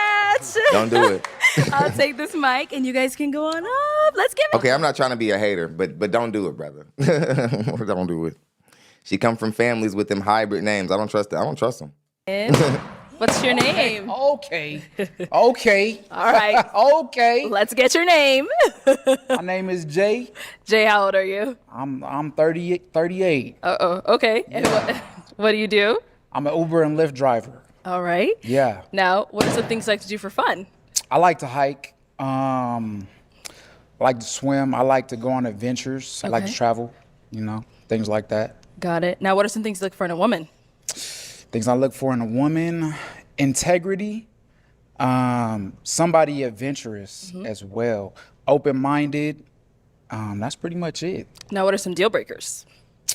Don't do it. I'll take this mic and you guys can go on up. Let's give it. Okay, I'm not trying to be a hater, but don't do it, brother. Don't do it. She come from families with them hybrid names. I don't trust them. What's your name? Okay. All right. Okay. Let's get your name. My name is Jay. Jay, how old are you? I'm 38. Uh-oh. Okay. And what do you do? I'm an Uber and Lyft driver. All right. Yeah. Now, what are some things you like to do for fun? I like to hike. I like to swim. I like to go on adventures. I like to travel, things like that. Got it. Now, what are some things you look for in a woman? Things I look for in a woman: integrity, somebody adventurous as well, open-minded. That's pretty much it. Now, what are some deal breakers?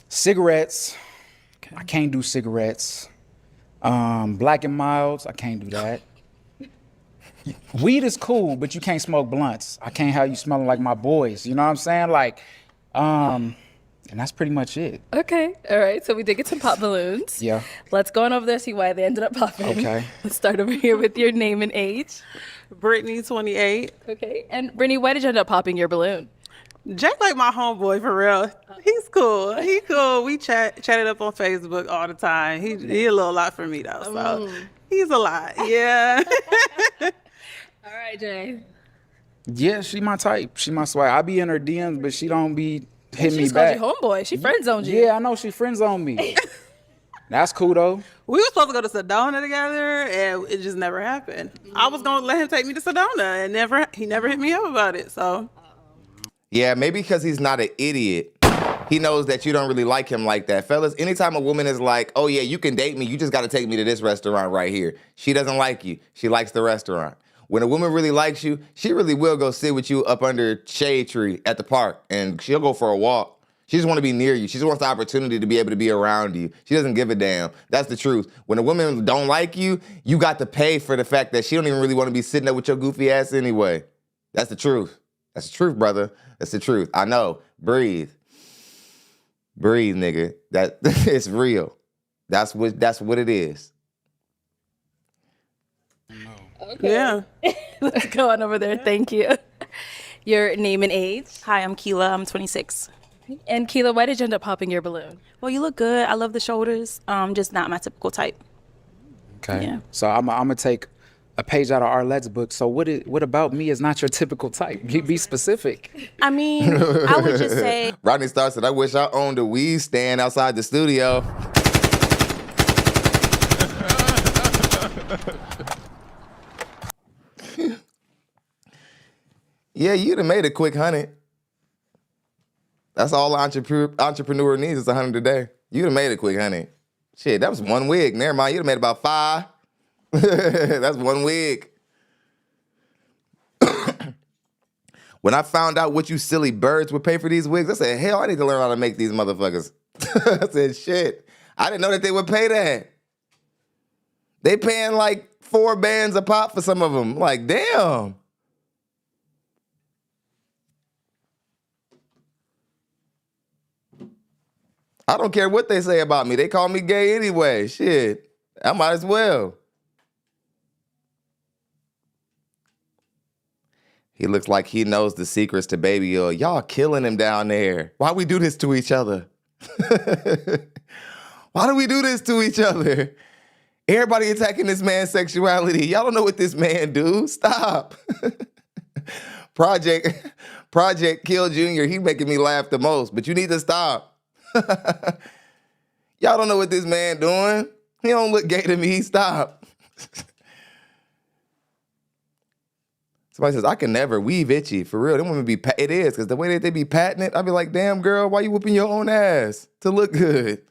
Cigarettes. Okay. I can't do cigarettes. Black and milds. I can't do that. Weed is cool, but you can't smoke blunts. I can't have you smelling like my boys. You know what I'm saying? Like, and that's pretty much it. Okay. All right. So we did get some pop balloons. Yeah. Let's go on over there, see why they ended up popping. Okay. Let's start over here with your name and age. Brittany, 28. Okay. And Brittany, why did you end up popping your balloon? Jake like my homeboy for real. He's cool. He cool. We chatted up on Facebook all the time. He a little lot for me though. So he's a lot. Yeah. All right, Jay. Yeah, she my type. She my swag. I be in her DMs, but she don't be hitting me She's back. called you homeboy. She friend zoned you. Yeah, I know she friend zoned me. That's cool though. We were supposed to go to Sedona together, and it just never happened. I was gonna let him take me to Sedona, and he never hit me up about it. So Yeah, maybe because he's not an idiot. He knows that you don't really like him like that. Fellas, anytime a woman is like, oh yeah, you can date me, you just got to take me to this restaurant right here. She doesn't like you. She likes the restaurant. When a woman really likes you, she really will go sit with you up under a shade tree at the park, and she'll go for a walk. She just want to be near you. She just wants the opportunity to be able to be around you. She doesn't give a damn. That's the truth. When a woman don't like you, you got to pay for the fact that she don't even really want to be sitting there with your goofy ass anyway. That's the truth. That's the truth, brother. That's the truth. I know. Breathe. Breathe, nigga. That it's real. That's what it is. Okay. yeah. Let's go on over there. Thank you. Your name and age. Hi, I'm Keela. I'm 26. And Keela, why did you end up popping your balloon? Well, you look good. I love the shoulders. Just not my typical type. Okay. Yeah. So I'm gonna take a page out of Arlette's book. So what about me is not your typical type? Be specific. I mean, I would just say Rodney Starr said, I wish I owned a weed stand outside the studio. Yeah, you'd have made a quick 100. That's all entrepreneur needs is 100 a day. You'd have made a quick 100. Shit, that was one wig. Never mind, you'd have made about 5. That's one wig. When I found out what you silly birds would pay for these wigs, I said, hell, I need to learn how to make these motherfuckers. I said, shit, I didn't know that they would pay that. They paying like 4 bands a pop for some of them. Like, damn. I don't care what they say about me. They call me gay anyway. Shit, I might as well. He looks like he knows the secrets to baby oil. Y'all killing him down there. Why we do this to each other? Why do we do this to each other? Everybody attacking this man's sexuality. Y'all don't know what this man do. Stop. Project Kill Jr., he making me laugh the most, but you need to stop. Y'all don't know what this man doing. He don't look gay to me. Stop. Somebody says, I can never weave itchy. For real, them women be, it is, because the way that they be patting it, I be like, damn, girl, why you whooping your own ass to look good?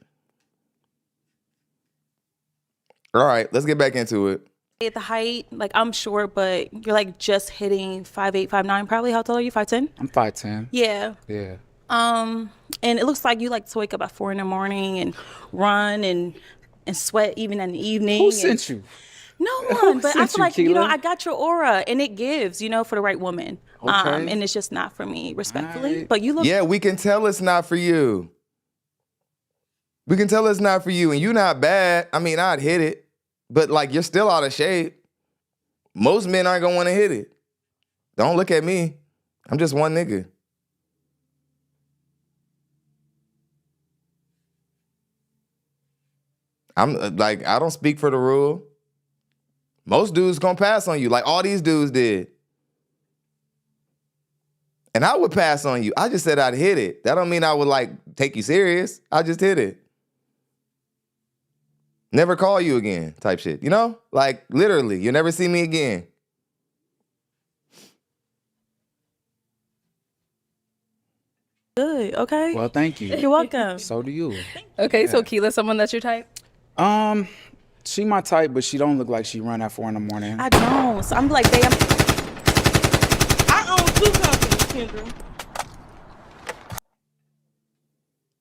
All right, let's get back into it. at the height, like I'm short, but you're like just hitting 5'8", 5'9", probably. How tall are you? 5'10"? I'm 5'10". Yeah. Yeah. And it looks like you like to wake up at 4 a.m. and run and sweat even in the evening. Who sent you? No one, but I feel like, Keela? I got your aura and it gives, for the right woman. Okay. And it's just not for me, respectfully. Right. But you look. Yeah, we can tell it's not for you. We can tell it's not for you. And you're not bad. I mean, I'd hit it. But like, you're still out of shape. Most men aren't gonna want to hit it. Don't look at me. I'm just one nigga. I'm like, I don't speak for the rule. Most dudes gonna pass on you, like all these dudes did. And I would pass on you. I just said I'd hit it. That don't mean I would like take you serious. I just hit it. Never call you again type shit. Like literally, you'll never see me again. Good, okay. Well, thank you. You're welcome. So do you. Okay, so Keela, someone that's your type? She my type, but she don't look like she run at 4 a.m. I don't. So I'm like, babe, I own 2 companies, Kendra.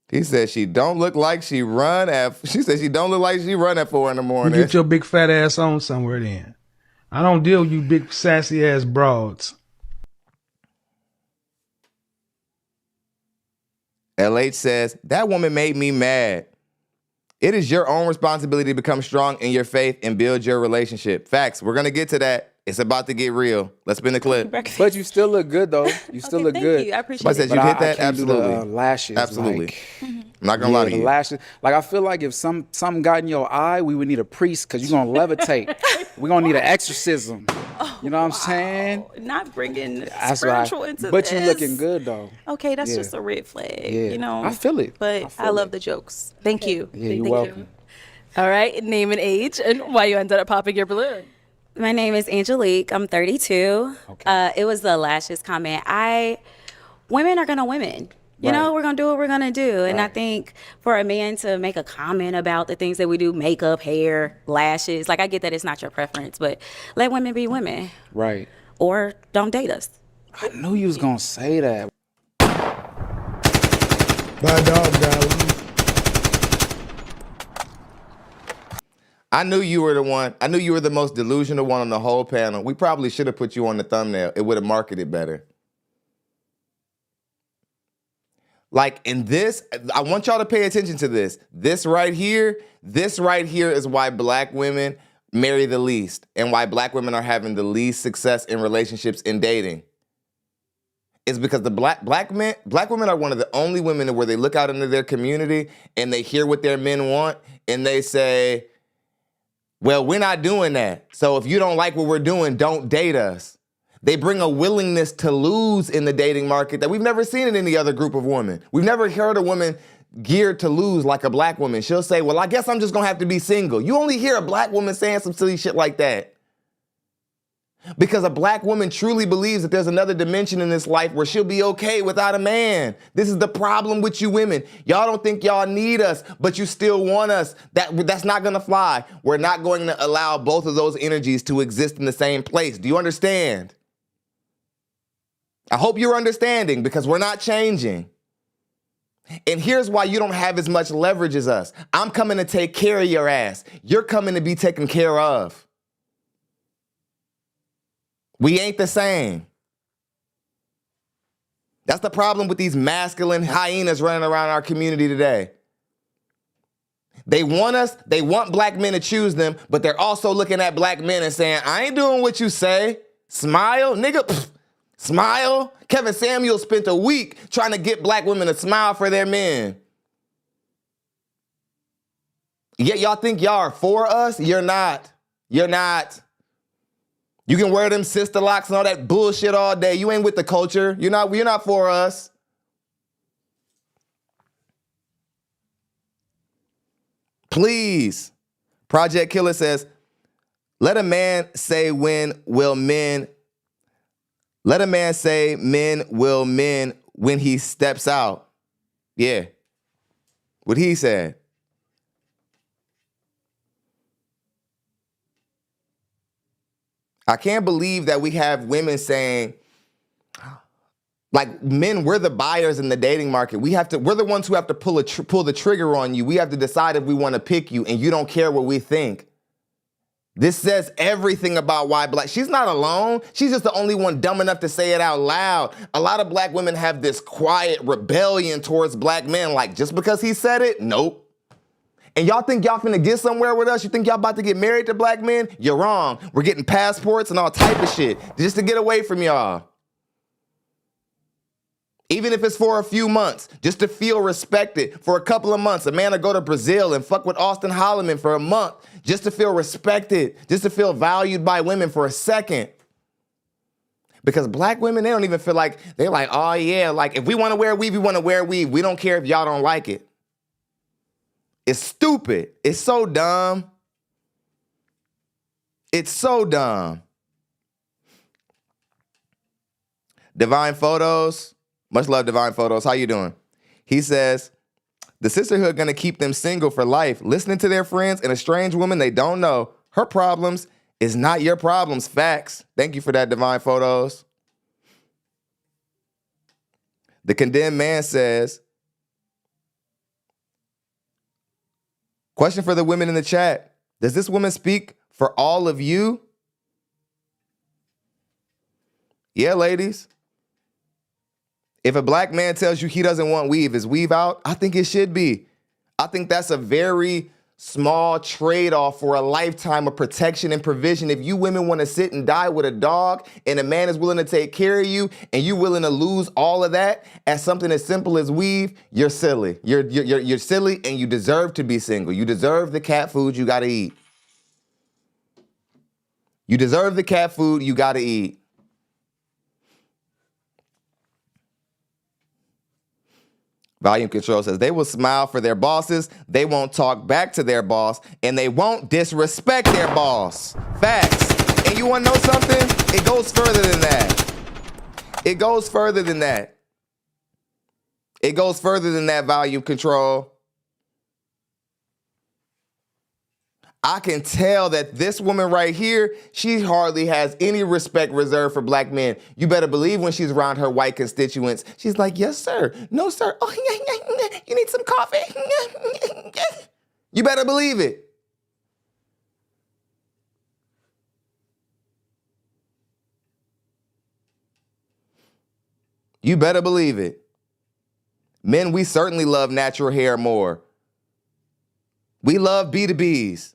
He said she don't look like she run at. She said she don't look like she run at 4 a.m. You get your big fat ass on somewhere then. I don't deal with you big sassy ass broads. LH says, that woman made me mad. It is your own responsibility to become strong in your faith and build your relationship. Facts. We're going to get to that. It's about to get real. Let's spin the clip. But you still look good though. You still look good. Thank you. I appreciate Somebody said it. you But hit that? I can't do the, Absolutely. lashes. Absolutely. Like, I'm not gonna lie to the you. lashes. Like I feel like if something got in your eye, we would need a priest because you're gonna levitate. We're gonna need an exorcism. You know what I'm saying? Not bringing That's spiritual right. into But this. you looking good though. Okay, that's Yeah. just a red flag. Yeah. You know. I feel it. But I love the jokes. Thank you. Yeah, you're Thank welcome. All right, name and age, and why you ended up popping your balloon. My name is Angelique. I'm 32. It was the lashes comment. Women are gonna women. You know, we're gonna do what we're gonna do. And I think for a man to make a comment about the things that we do, makeup, hair, lashes, like I get that it's not your preference, but let women be women. Right. Or don't date us. I knew you was gonna say that. Bye, dog, darling. I knew you were the one. I knew you were the most delusional one on the whole panel. We probably should have put you on the thumbnail. It would have marketed better. Like in this, I want y'all to pay attention to this. This right here is why black women marry the least and why black women are having the least success in relationships and dating. It's because the black women are one of the only women where they look out into their community and they hear what their men want and they say, well, we're not doing that. So if you don't like what we're doing, don't date us. They bring a willingness to lose in the dating market that we've never seen in any other group of women. We've never heard a woman geared to lose like a black woman. She'll say, well, I guess I'm just gonna have to be single. You only hear a black woman saying some silly shit like that. Because a black woman truly believes that there's another dimension in this life where she'll be okay without a man. This is the problem with you women. Y'all don't think y'all need us, but you still want us. That's not gonna fly. We're not going to allow both of those energies to exist in the same place. Do you understand? I hope you're understanding because we're not changing. And here's why you don't have as much leverage as us. I'm coming to take care of your ass. You're coming to be taken care of. We ain't the same. That's the problem with these masculine hyenas running around our community today. They want us, they want black men to choose them, but they're also looking at black men and saying, I ain't doing what you say. Smile, nigga. Pfft. Smile. Kevin Samuel spent a week trying to get black women to smile for their men. Yet y'all think y'all are for us? You're not. You're not. You can wear them sister locks and all that bullshit all day. You ain't with the culture. You're not for us. Please. Project Killer says, let a man say men will men when he steps out. Yeah. What he said. I can't believe that we have women saying, like, men, we're the buyers in the dating market. We're the ones who have to pull the trigger on you. We have to decide if we want to pick you, and you don't care what we think. This says everything about why she's not alone. She's just the only one dumb enough to say it out loud. A lot of black women have this quiet rebellion towards black men, like, just because he said it? Nope. And y'all think y'all finna get somewhere with us? You think y'all about to get married to black men? You're wrong. We're getting passports and all type of shit just to get away from y'all. Even if it's for a few months, just to feel respected for a couple of months. A man will go to Brazil and fuck with Austin Holloman for a month just to feel respected, just to feel valued by women for a second. Because black women, they don't even feel like, they're like, oh yeah, like if we want to wear weave, we want to wear weave. We don't care if y'all don't like it. It's stupid. It's so dumb. It's so dumb. Divine Photos. Much love, Divine Photos. How you doing? He says, the sisterhood gonna keep them single for life, listening to their friends and a strange woman they don't know. Her problems is not your problems. Facts. Thank you for that, Divine Photos. The Condemned Man says, question for the women in the chat. Does this woman speak for all of you? Yeah, ladies. If a black man tells you he doesn't want weave, is weave out? I think it should be. I think that's a very small trade-off for a lifetime of protection and provision. If you women want to sit and die with a dog and a man is willing to take care of you and you're willing to lose all of that as something as simple as weave, you're silly. You're silly and you deserve to be single. You deserve the cat food you got to eat. You deserve the cat food you got to eat. Volume Control says they will smile for their bosses, they won't talk back to their boss, and they won't disrespect their boss. Facts. And you want to know something? It goes further than that. It goes further than that. It goes further than that, Volume Control. I can tell that this woman right here, she hardly has any respect reserved for black men. You better believe when she's around her white constituents, she's like, yes, sir. No, sir. Oh, you need some coffee? You better believe it. You better believe it. Men, we certainly love natural hair more. We love B2Bs.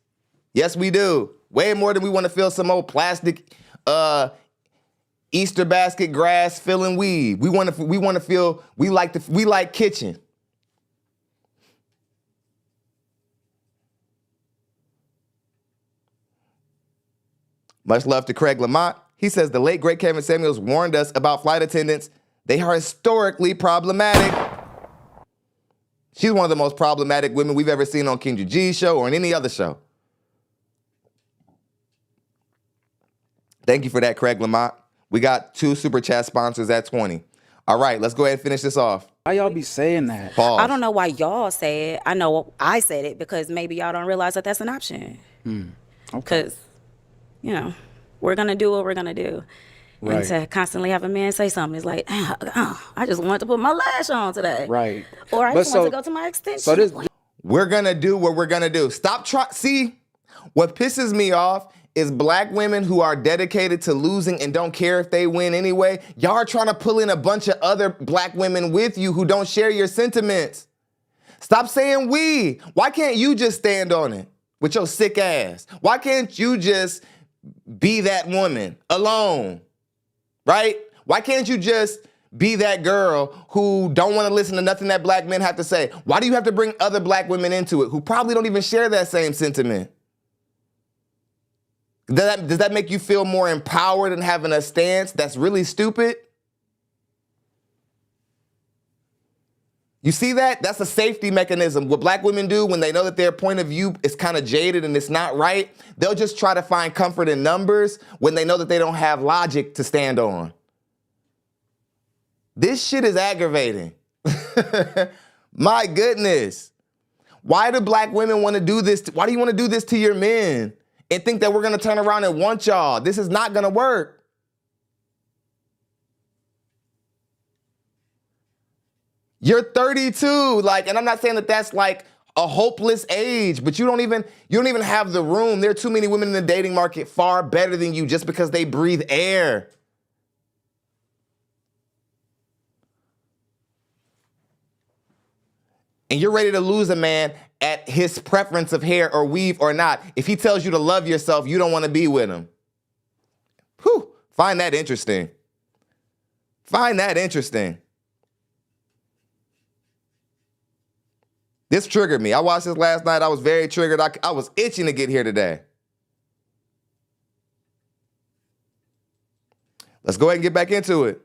Yes, we do. Way more than we want to feel some old plastic Easter basket grass filling weave. We want to feel we like kitchen. Much love to Craig Lamont. He says the late great Kevin Samuels warned us about flight attendants. They are historically problematic. She's one of the most problematic women we've ever seen on Kendra G's show or on any other show. Thank you for that, Craig Lamont. We got 2 super chat sponsors at 20. All right, let's go ahead and finish this off. Why y'all be saying that? Pause. I don't know why y'all say it. I know I said it because maybe y'all don't realize that that's an option. Okay. Because, you know, we're going to do what we're going to do. Right. And to constantly have a man say something is like, I just want to put my lash on today. Right. Or I just want to go to my extension. We're going to do what we're going to do. Stop trying. See, what pisses me off is black women who are dedicated to losing and don't care if they win anyway. Y'all are trying to pull in a bunch of other black women with you who don't share your sentiments. Stop saying we. Why can't you just stand on it with your sick ass? Why can't you just be that woman alone? Right? Why can't you just be that girl who don't want to listen to nothing that black men have to say? Why do you have to bring other black women into it who probably don't even share that same sentiment? Does that make you feel more empowered and having a stance that's really stupid? You see that? That's a safety mechanism. What black women do when they know that their point of view is kind of jaded and it's not right, they'll just try to find comfort in numbers when they know that they don't have logic to stand on. This shit is aggravating. My goodness. Why do black women want to do this? Why do you want to do this to your men and think that we're going to turn around and want y'all? This is not going to work. You're 32, and I'm not saying that that's like a hopeless age, but you don't even have the room. There are too many women in the dating market far better than you just because they breathe air. And you're ready to lose a man at his preference of hair or weave or not. If he tells you to love yourself, you don't want to be with him. Whew, find that interesting. Find that interesting. This triggered me. I watched this last night. I was very triggered. I was itching to get here today. Let's go ahead and get back into it.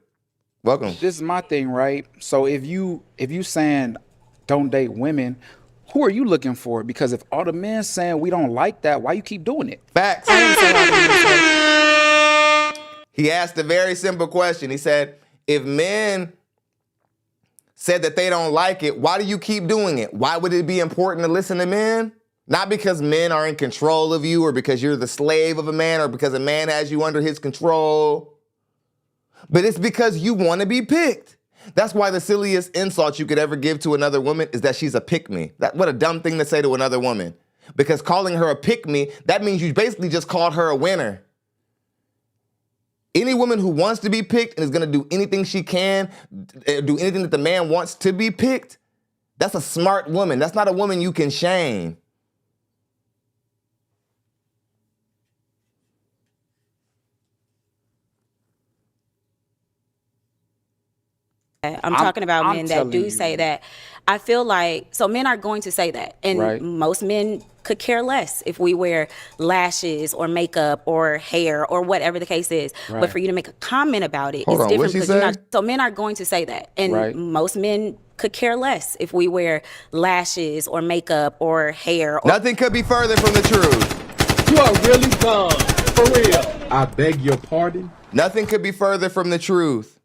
Welcome. This is my thing, right? So if you saying don't date women, who are you looking for? Because if all the men saying we don't like that, why you keep doing it? Facts. He asked a very simple question. He said, if men said that they don't like it, why do you keep doing it? Why would it be important to listen to men? Not because men are in control of you or because you're the slave of a man or because a man has you under his control. But it's because you want to be picked. That's why the silliest insult you could ever give to another woman is that she's a pick-me. What a dumb thing to say to another woman. Because calling her a pick-me, that means you basically just called her a winner. Any woman who wants to be picked and is going to do anything she can, do anything that the man wants to be picked, that's a smart woman. That's not a woman you can shame. I'm talking about I'm men that telling do you. say that. I feel like, so men are going to say that. And Right. most men could care less if we wear lashes or makeup or hair or whatever the case is. Right. But for you to make a comment about it, Hold it's on, different what'd she because you're say? not. So men are going to say that. And Right. most men could care less if we wear lashes or makeup or hair. Or Nothing could be further from the truth. You are really dumb. For real. I beg your pardon? Nothing could be further from the truth.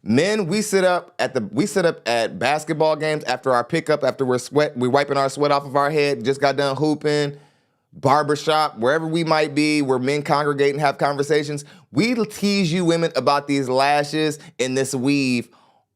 Men, we sit up at basketball games after our pickup, after we're wiping our sweat off of our head, just got done hooping, barbershop, wherever we might be, where men congregate and have conversations. We tease you women about these lashes and this weave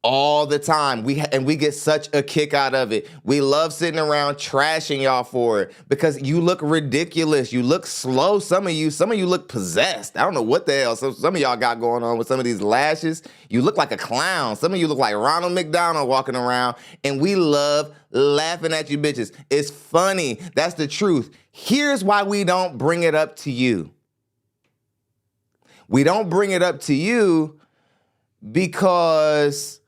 all the time. We get such a kick out of it. We love sitting around trashing y'all for it because you look ridiculous. You look slow. Some of you look possessed. I don't know what the hell some of y'all got going on with some of these lashes. You look like a clown. Some of you look like Ronald McDonald walking around, and we love laughing at you bitches. It's funny. That's the truth. Here's why we don't bring it up to you. We don't bring it up to you because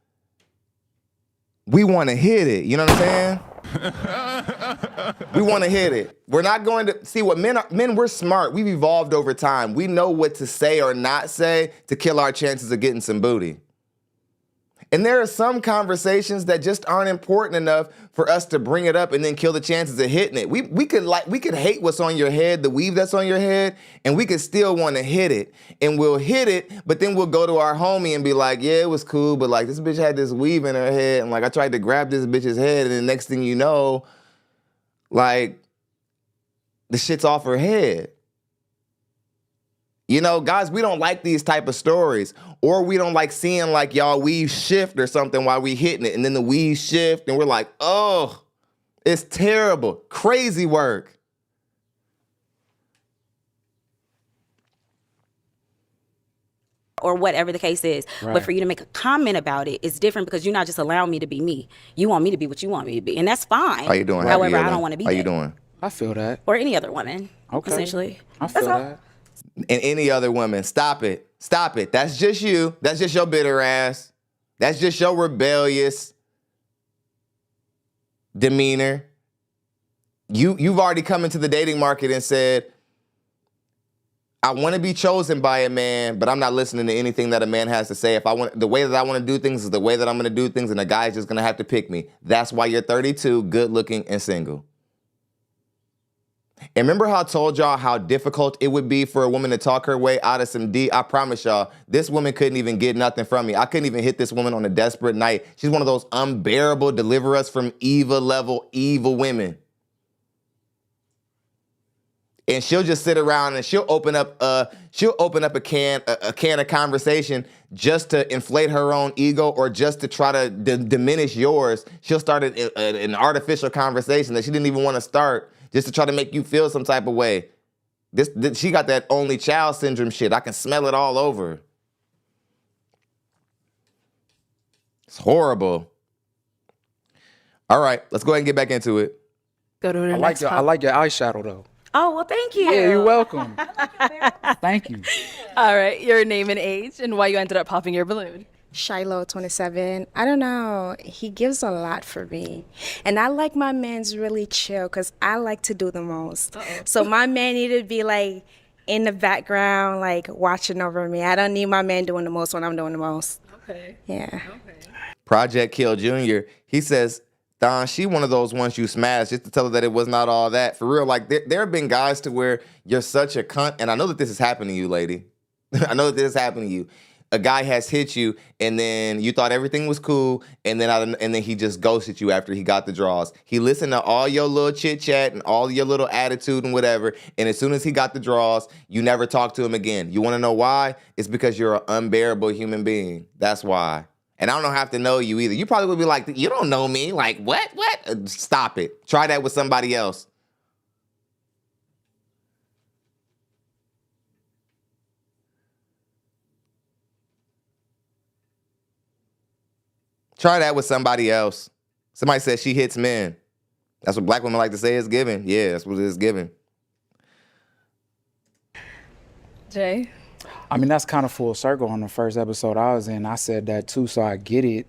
we want to hit it. You know what I'm saying? We want to hit it. We're not going to see what men, we're smart. We've evolved over time. We know what to say or not say to kill our chances of getting some booty. And there are some conversations that just aren't important enough for us to bring it up and then kill the chances of hitting it. We could hate what's on your head, the weave that's on your head, and we could still want to hit it. And we'll hit it, but then we'll go to our homie and be like, yeah, it was cool, but like this bitch had this weave in her head, and like I tried to grab this bitch's head, and the next thing you know, like the shit's off her head. You know, guys, we don't like these type of stories, or we don't like seeing like y'all weave shift or something while we hitting it, and then the weave shift, and we're like, oh, it's terrible, crazy work. Or whatever the case is. Right. But for you to make a comment about it, it's different because you're not just allowing me to be me. You want me to be what you want me to be, and that's fine. How you doing? However, I don't want to be How you that. doing? I feel that. Or any other woman, Okay. essentially. I feel that. And any other woman, stop it. Stop it. That's just you. That's just your bitter ass. That's just your rebellious demeanor. You've already come into the dating market and said, I want to be chosen by a man, but I'm not listening to anything that a man has to say. The way that I want to do things is the way that I'm going to do things, and the guy's just going to have to pick me. That's why you're 32, good looking, and single. And remember how I told y'all how difficult it would be for a woman to talk her way out of some D? I promise y'all, this woman couldn't even get nothing from me. I couldn't even hit this woman on a desperate night. She's one of those unbearable, deliver us from Eva level evil women. And she'll just sit around and she'll open up a can of conversation just to inflate her own ego or just to try to diminish yours. She'll start an artificial conversation that she didn't even want to start, just to try to make you feel some type of way. She got that only child syndrome shit. I can smell it all over. It's horrible. All right, let's go ahead and get back into it. Go to the I next like your eyeshadow though. Oh, well, thank you. Yeah, you're welcome. Thank you. All right, your name and age and why you ended up popping your balloon. Shiloh, 27. I don't know. He gives a lot for me. And I like my men's really chill because I like to do the most. So my man need to be like in the background, like watching over me. I don't need my man doing the most when I'm doing the most. Okay. Yeah. Okay. Project Kill Jr., he says, Don, she one of those ones you smashed just to tell her that it was not all that. For real, like there have been guys to where you're such a cunt, and I know that this has happened to you, lady. I know that this has happened to you. A guy has hit you, and then you thought everything was cool, and then he just ghosted you after he got the draws. He listened to all your little chit chat and all your little attitude and whatever, and as soon as he got the draws, you never talked to him again. You want to know why? It's because you're an unbearable human being. That's why. And I don't have to know you either. You probably would be like, you don't know me. Like, what? Stop it. Try that with somebody else. Try that with somebody else. Somebody said she hits men. That's what black women like to say is given. Yeah, that's what it is given. Jay? I mean, that's kind of full circle on the first episode I was in. I said that too, so I get it.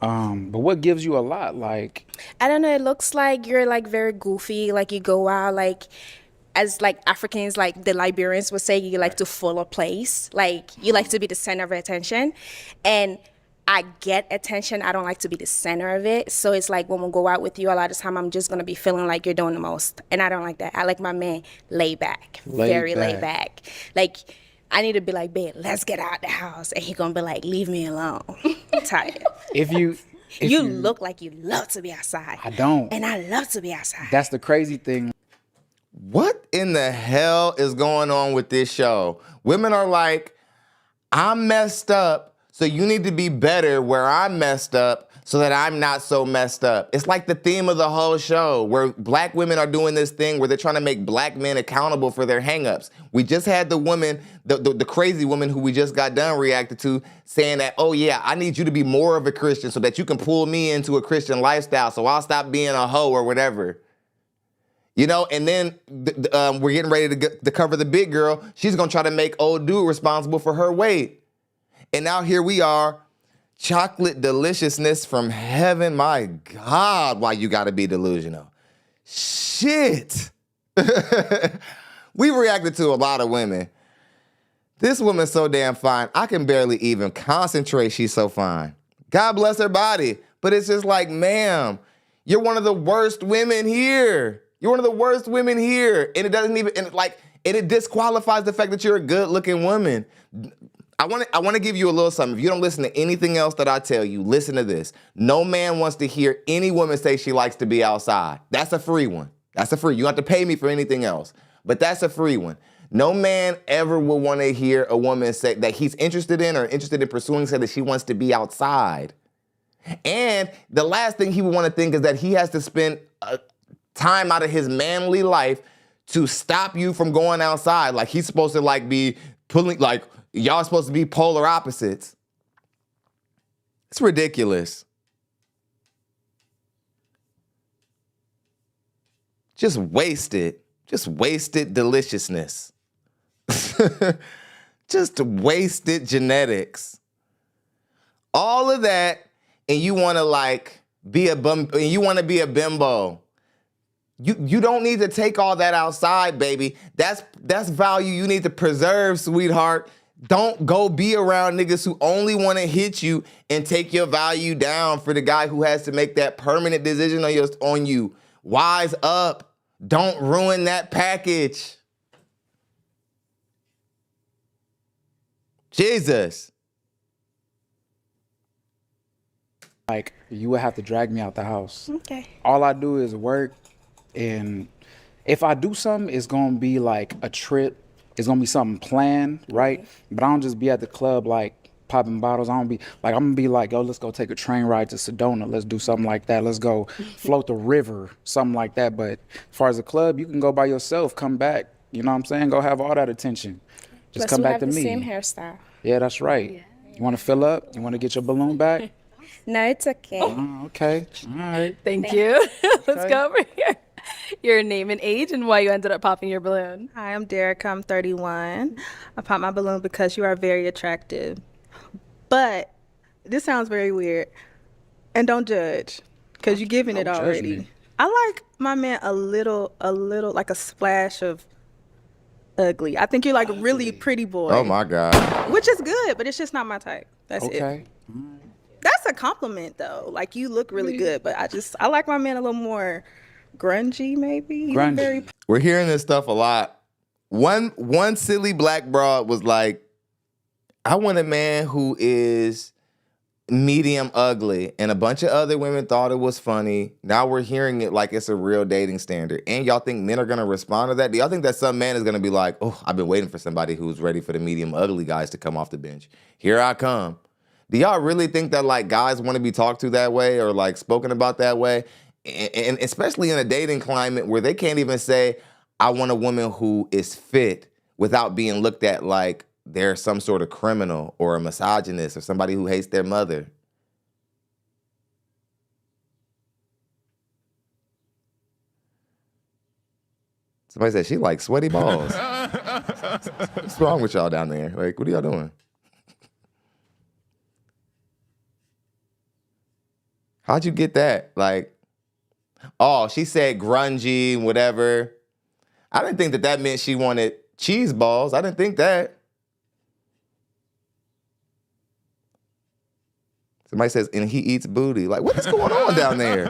But what gives you a lot? Like, I don't know. It looks like you're like very goofy. Like you go out like, as like Africans, like the Liberians would say, you like to fill a place. Like you like to be the center of attention, and I get attention. I don't like to be the center of it. So it's like when we go out with you, a lot of time I'm just gonna be feeling like you're doing the most, and I don't like that. I like my man laid back, very laid back. Like I need to be like, babe, let's get out the house, and he gonna be like, leave me alone. I'm tired. if you look like you love to be outside. I don't. And I love to be outside. That's the crazy thing. What in the hell is going on with this show? Women are like, I'm messed up, so you need to be better where I'm messed up so that I'm not so messed up. It's like the theme of the whole show, where black women are doing this thing where they're trying to make black men accountable for their hangups. We just had the woman, the crazy woman who we just got done reacted to, saying that, oh yeah, I need you to be more of a Christian so that you can pull me into a Christian lifestyle so I'll stop being a hoe or whatever. You know, and then we're getting ready to cover the big girl. She's gonna try to make old dude responsible for her weight. And now here we are, chocolate deliciousness from heaven. My God, why you gotta be delusional? Shit. We've reacted to a lot of women. This woman's so damn fine, I can barely even concentrate. She's so fine. God bless her body. But it's just like, ma'am, you're one of the worst women here. You're one of the worst women here. And it doesn't even, and it disqualifies the fact that you're a good looking woman. I want to give you a little something. If you don't listen to anything else that I tell you, listen to this. No man wants to hear any woman say she likes to be outside. That's a free one. That's a free. You don't have to pay me for anything else. But that's a free one. No man ever will want to hear a woman say that he's interested in or interested in pursuing, say that she wants to be outside. And the last thing he would want to think is that he has to spend time out of his manly life to stop you from going outside. Like he's supposed to like be pulling, like y'all supposed to be polar opposites. It's ridiculous. Just wasted deliciousness. Just wasted genetics. All of that, and you want to like be a bum, and you want to be a bimbo. You don't need to take all that outside, baby. That's value you need to preserve, sweetheart. Don't go be around niggas who only want to hit you and take your value down for the guy who has to make that permanent decision on you. Wise up. Don't ruin that package. Jesus. Like, you would have to drag me out the house. Okay. All I do is work, and if I do something, it's gonna be like a trip. It's gonna be something planned, right? But I don't just be at the club like popping bottles. I don't be like, I'm gonna be like, yo, let's go take a train ride to Sedona. Let's do something like that. Let's go float the river, something like that. But as far as a club, you can go by yourself, come back. You know what I'm saying? Go have all that attention. Just come back to me. We have the same hairstyle. Yeah, that's right. Yeah. You want to fill up? You want to get your balloon back? No, it's okay. Oh, okay. All right. Thank you. Let's go over here. Your name and age and why you ended up popping your balloon. Hi, I'm Derek. I'm 31. I popped my balloon because you are very attractive. But this sounds very weird. And don't judge, because you're giving it already. I like my man a little, like a splash of ugly. I think you're like a really pretty boy. Oh my God. Which is good, but it's just not my type. That's it. Okay. That's a compliment though. Like you look really good, but I like my man a little more grungy, maybe. Grungy. We're hearing this stuff a lot. One silly black broad was like, I want a man who is medium ugly. And a bunch of other women thought it was funny. Now we're hearing it like it's a real dating standard. And y'all think men are going to respond to that? Do y'all think that some man is going to be like, oh, I've been waiting for somebody who's ready for the medium ugly guys to come off the bench. Here I come. Do y'all really think that like guys want to be talked to that way or like spoken about that way? And especially in a dating climate where they can't even say, I want a woman who is fit without being looked at like they're some sort of criminal or a misogynist or somebody who hates their mother. Somebody said she likes sweaty balls. What's wrong with y'all down there? Like, what are y'all doing? How'd you get that? Like, oh, she said grungy, whatever. I didn't think that meant she wanted cheese balls. I didn't think that. Somebody says, and he eats booty. Like, what is going on down there?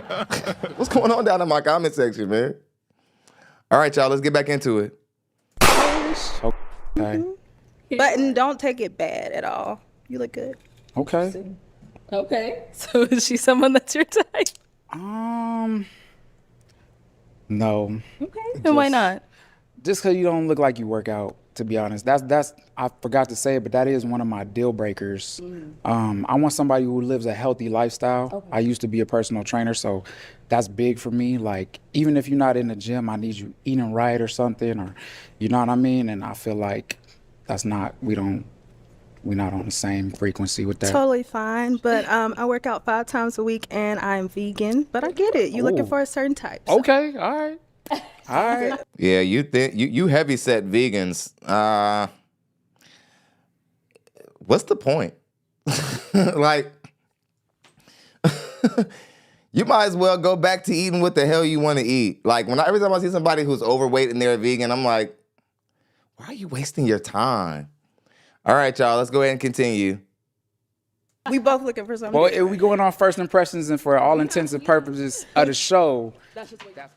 What's going on down in my comment section, man? All right, y'all, let's get back into it. Okay. Button, don't take it bad at all. You look good. Okay. Okay. So is she someone that's your type? No. Okay. And why not? Just because you don't look like you work out, to be honest. That's I forgot to say it, but that is one of my deal breakers. I want somebody who lives a healthy lifestyle. Okay. I used to be a personal trainer, so that's big for me. Like, even if you're not in the gym, I need you eating right or something, or you know what I mean? And I feel like we're not on the same frequency with that. Totally fine, but I work out 5 times a week and I'm vegan, but I get it. You're looking for a certain type. So. Okay, all right. All right. Yeah, you think you heavy set vegans. What's the point? Like, you might as well go back to eating what the hell you want to eat. Like, every time I see somebody who's overweight and they're a vegan, I'm like, why are you wasting your time? All right, y'all, let's go ahead and continue. We both looking for something. Well, if we going on first impressions and for all intents and purposes of the show. That's just what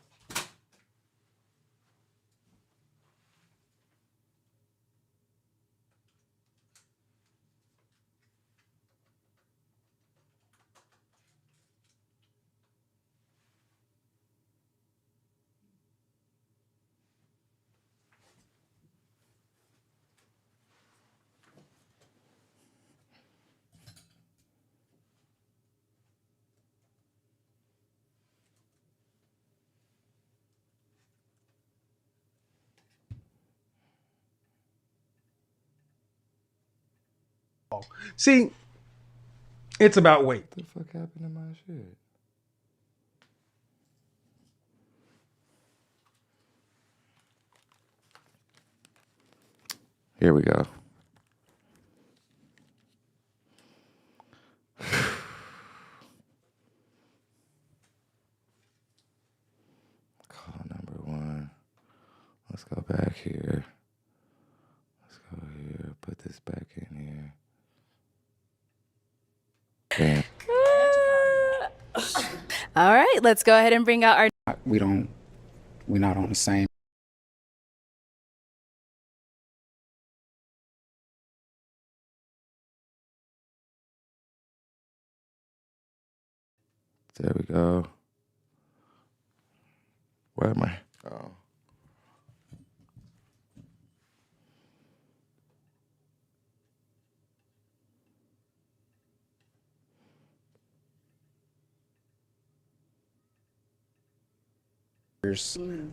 See, it's about weight. What the fuck happened to my shit? Here we go. Call number 1. Let's go back here. Let's go here. Put this back in here. Bam. All right, let's go ahead and bring out our. We're not on the same. There we go. Where am I? Oh.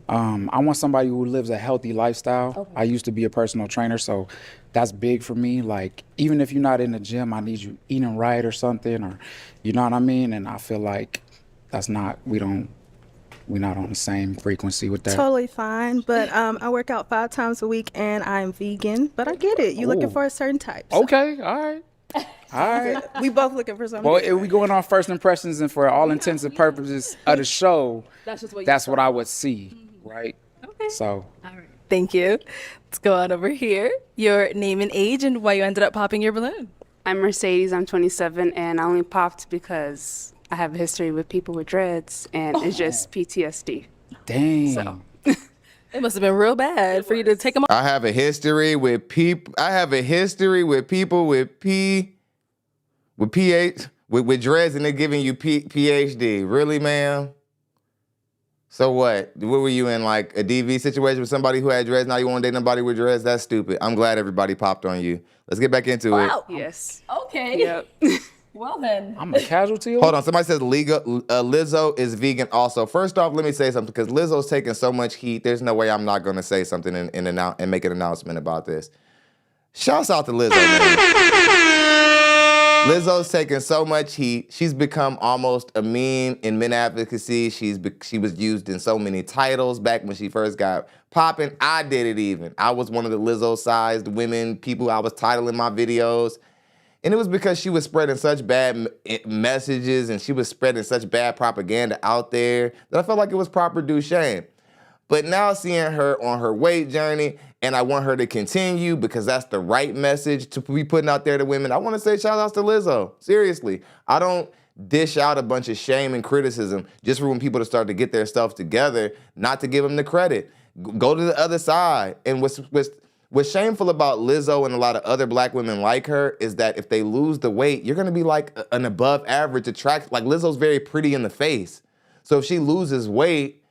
I want somebody who lives a healthy lifestyle. Okay. I used to be a personal trainer, so that's big for me. Like, even if you're not in the gym, I need you eating right or something, or you know what I mean? And I feel like we're not on the same frequency with that. Totally fine, but I work out 5 times a week and I'm vegan, but I get it. You're looking for a certain type. So. Okay, all right. All right. We both looking for something. Well, if we going on first impressions and for all intents and purposes of the show, that's what I would see, right? Okay. So. All right. Thank you. Let's go on over here. Your name and age and why you ended up popping your balloon. I'm Mercedes. I'm 27, and I only popped because I have a history with people with dreads, and it's just PTSD. Dang. So. It must have been real bad for you to take them off. I have a history with people. I have a history with people with with dreads, and they're giving you PhD. Really, ma'am? So what? What were you in, like a DV situation with somebody who had dreads? Now you want to date nobody with dreads? That's stupid. I'm glad everybody popped on you. Let's get back into it. Yes. Okay. Yep. Well then. I'm a casualty. Hold on. Somebody says Lizzo is vegan also. First off, let me say something, because Lizzo's taking so much heat. There's no way I'm not going to say something and make an announcement about this. Shouts out to Lizzo, man. Lizzo's taken so much heat. She's become almost a meme in men advocacy. She was used in so many titles back when she first got popping. I did it even. I was one of the Lizzo-sized women people I was titling my videos. And it was because she was spreading such bad messages and she was spreading such bad propaganda out there that I felt like it was proper due shame. But now seeing her on her weight journey, and I want her to continue because that's the right message to be putting out there to women. I want to say shout outs to Lizzo. Seriously. I don't dish out a bunch of shame and criticism just for when people to start to get their stuff together, not to give them the credit. Go to the other side. And what's shameful about Lizzo and a lot of other black women like her is that if they lose the weight, you're going to be like an above average like Lizzo's very pretty in the face. So if she loses weight,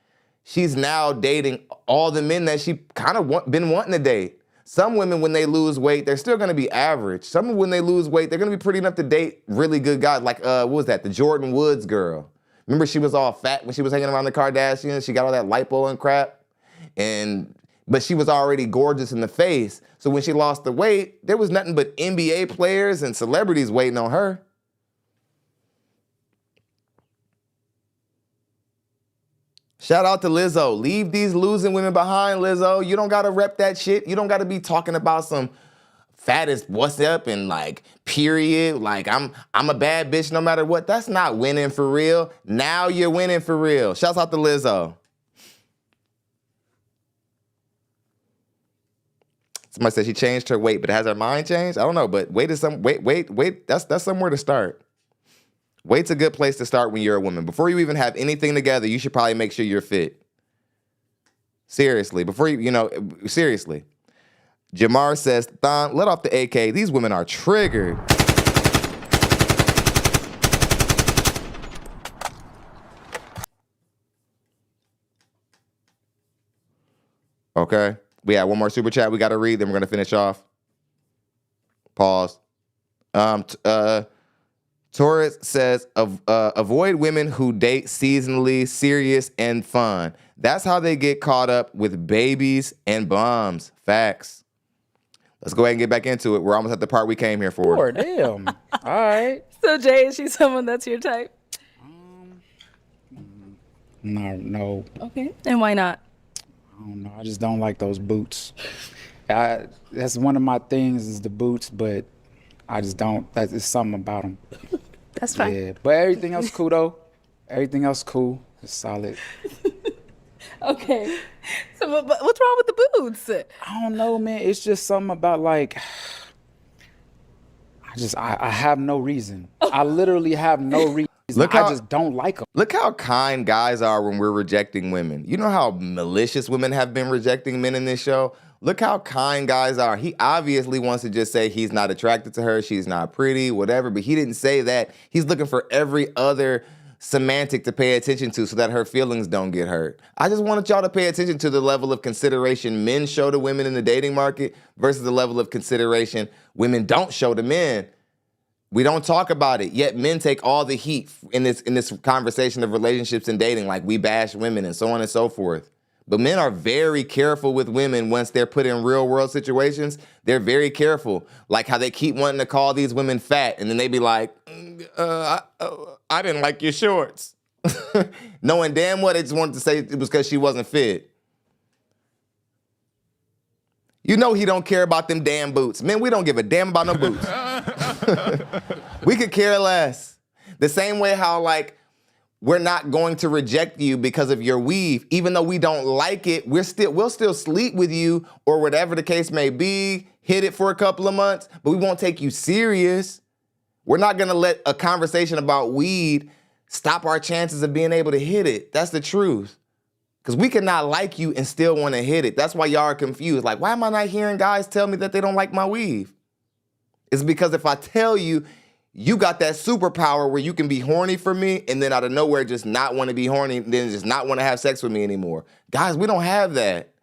she's now dating all the men that she kind of been wanting to date. Some women, when they lose weight, they're still going to be average. Some, when they lose weight, they're going to be pretty enough to date really good guys. Like, what was that? The Jordan Woods girl. Remember she was all fat when she was hanging around the Kardashians? She got all that lipo and crap. But she was already gorgeous in the face. So when she lost the weight, there was nothing but NBA players and celebrities waiting on her. Shout out to Lizzo. Leave these losing women behind, Lizzo. You don't got to rep that shit. You don't got to be talking about some fattest what's up and like period. Like I'm a bad bitch no matter what. That's not winning for real. Now you're winning for real. Shouts out to Lizzo. Somebody said she changed her weight, but has her mind changed? I don't know, but weight. That's somewhere to start. Weight's a good place to start when you're a woman. Before you even have anything together, you should probably make sure you're fit. Seriously, seriously. Jamar says, Thon, let off the AK. These women are triggered. Okay. We have one more super chat we got to read, then we're going to finish off. Pause. Torres says, avoid women who date seasonally, serious, and fun. That's how they get caught up with babies and bums. Facts. Let's go ahead and get back into it. We're almost at the part we came here for. Lord, damn. All right. So, Jay, is she someone that's your type? No. Okay. And why not? I don't know. I just don't like those boots. That's one of my things is the boots, but I just don't. That's something about them. That's fine. Yeah, but everything else cool though. Everything else cool. It's solid. Okay. So, but what's wrong with the boots? I don't know, man. It's just something about like. I have no reason. I literally have no reason. I just don't like them. Look how kind guys are when we're rejecting women. You know how malicious women have been rejecting men in this show? Look how kind guys are. He obviously wants to just say he's not attracted to her, she's not pretty, whatever, but he didn't say that. He's looking for every other semantic to pay attention to so that her feelings don't get hurt. I just wanted y'all to pay attention to the level of consideration men show to women in the dating market versus the level of consideration women don't show to men. We don't talk about it, yet men take all the heat in this conversation of relationships and dating, like we bash women and so on and so forth. But men are very careful with women once they're put in real world situations. They're very careful, like how they keep wanting to call these women fat, and then they be like, I didn't like your shorts. Knowing damn well they just wanted to say it was because she wasn't fit. You know he don't care about them damn boots. Men, we don't give a damn about no boots. We could care less. The same way how, like, we're not going to reject you because of your weave. Even though we don't like it, we'll still sleep with you or whatever the case may be, hit it for a couple of months, but we won't take you serious. We're not going to let a conversation about weed stop our chances of being able to hit it. That's the truth. Because we cannot like you and still want to hit it. That's why y'all are confused. Like, why am I not hearing guys tell me that they don't like my weave? It's because if I tell you, you got that superpower where you can be horny for me and then out of nowhere just not want to be horny and then just not want to have sex with me anymore. Guys, we don't have that.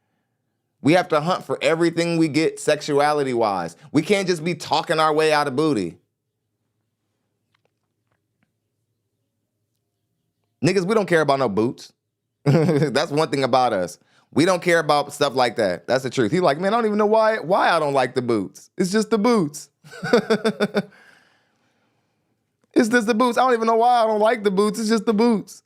We have to hunt for everything we get sexuality-wise. We can't just be talking our way out of booty. Niggas, we don't care about no boots. That's one thing about us. We don't care about stuff like that. That's the truth. He's like, man, I don't even know why I don't like the boots. It's just the boots. It's just the boots. I don't even know why I don't like the boots. It's just the boots.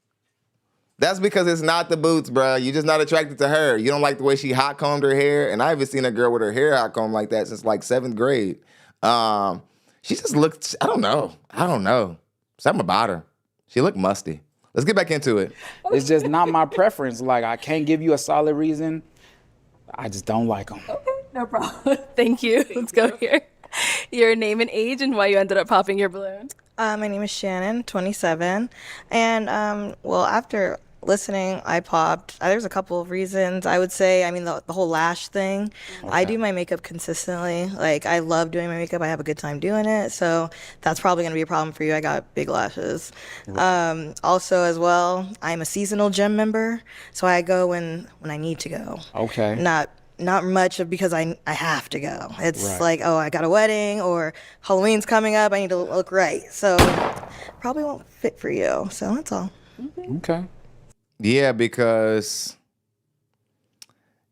That's because it's not the boots, bro. You're just not attracted to her. You don't like the way she hot combed her hair. And I haven't seen a girl with her hair hot combed like that since like 7th grade. She just looked, I don't know. Something about her. She looked musty. Let's get back into it. It's just not my preference. Like, I can't give you a solid reason. I just don't like them. Okay, no problem. Thank you. Let's go here. Your name and age and why you ended up popping your balloon. My name is Shannon, 27. And, well, after listening, I popped. There's a couple of reasons. I would say, I mean, the whole lash thing. Okay. I do my makeup consistently. Like, I love doing my makeup. I have a good time doing it. So that's probably going to be a problem for you. I got big lashes. Right. Also, as well, I'm a seasonal gym member. So I go when I need to go. Okay. Not much because I have to go. It's like, oh, I got a wedding or Halloween's coming up. I need to look right. So probably won't fit for you. So that's all. Okay. Yeah, because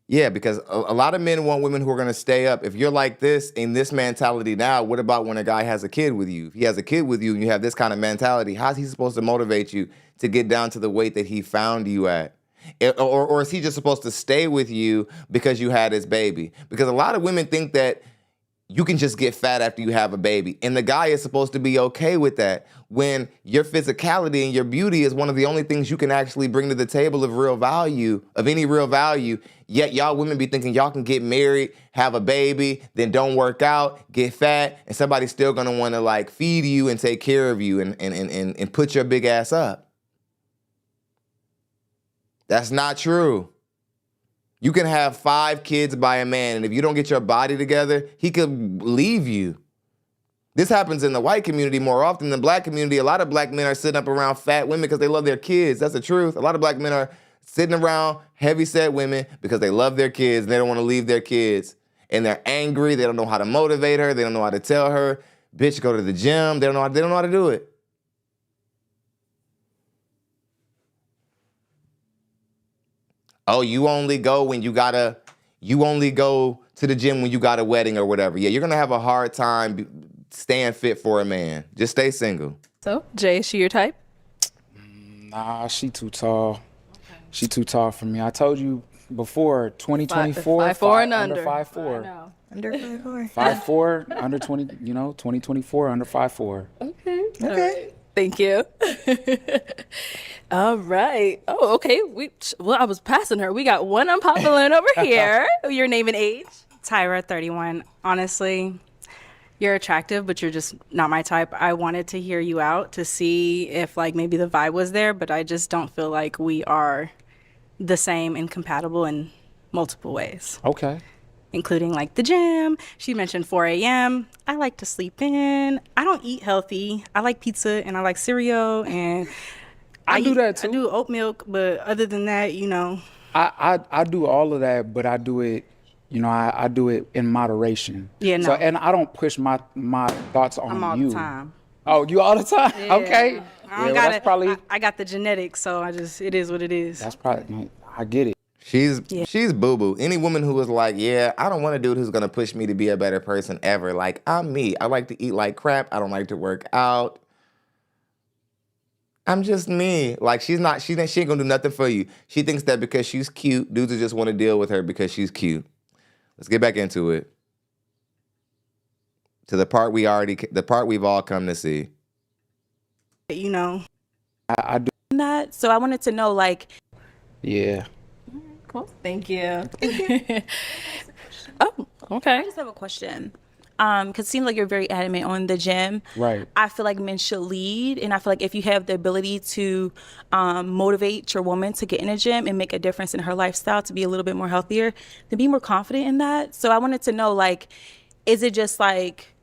a lot of men want women who are going to stay up. If you're like this in this mentality now, what about when a guy has a kid with you? If he has a kid with you and you have this kind of mentality, how's he supposed to motivate you to get down to the weight that he found you at? Or is he just supposed to stay with you because you had his baby? Because a lot of women think that you can just get fat after you have a baby. And the guy is supposed to be okay with that when your physicality and your beauty is one of the only things you can actually bring to the table of real value, of any real value. Yet y'all women be thinking y'all can get married, have a baby, then don't work out, get fat, and somebody's still gonna wanna like feed you and take care of you and put your big ass up. That's not true. You can have 5 kids by a man, and if you don't get your body together, he could leave you. This happens in the white community more often than the black community. A lot of black men are sitting up around fat women because they love their kids. That's the truth. A lot of black men are sitting around heavy-set women because they love their kids and they don't want to leave their kids. And they're angry. They don't know how to motivate her. They don't know how to tell her, bitch, go to the gym. They don't know how to do it. Oh, you only go to the gym when you got a wedding or whatever. Yeah, you're going to have a hard time staying fit for a man. Just stay single. So, Jay, is she your type? Nah, she too tall. Okay. She too tall for me. I told you before, 2024. 5'4" and under. 5'4". Under 5'4". 5'4", under 20, 2024, under 5'4". Okay. Right. Thank you. All right. Oh, okay. I was passing her. We got one unpopped balloon over here. Your name and age? Tyra, 31. Honestly, you're attractive, but you're just not my type. I wanted to hear you out to see if like maybe the vibe was there, but I just don't feel like we are the same and compatible in multiple ways. Okay. Including like the gym. She mentioned 4 a.m. I like to sleep in. I don't eat healthy. I like pizza and I like cereal and I do that too. I do oat milk, but other than that, I do all of that, but I do it, I do it in moderation. Yeah, no. So, and I don't push my thoughts on you. I'm all the time. Oh, you all the time? Yeah. Okay. That's probably. I got the genetics, so it is what it is. That's probably, I get it. She's boo-boo. Any woman who is like, yeah, I don't want a dude who's going to push me to be a better person ever. Like, I'm me. I like to eat like crap. I don't like to work out. I'm just me. Like, she ain't going to do nothing for you. She thinks that because she's cute, dudes just want to deal with her because she's cute. Let's get back into it. To the part we've all come to see. I do that. So I wanted to know, like. Yeah. Cool. Thank you. Oh, okay. I just have a question. Because it seems like you're very adamant on the gym. Right. I feel like men should lead. And I feel like if you have the ability to motivate your woman to get in a gym and make a difference in her lifestyle to be a little bit more healthier, then be more confident in that. So I wanted to know, like, is it just like,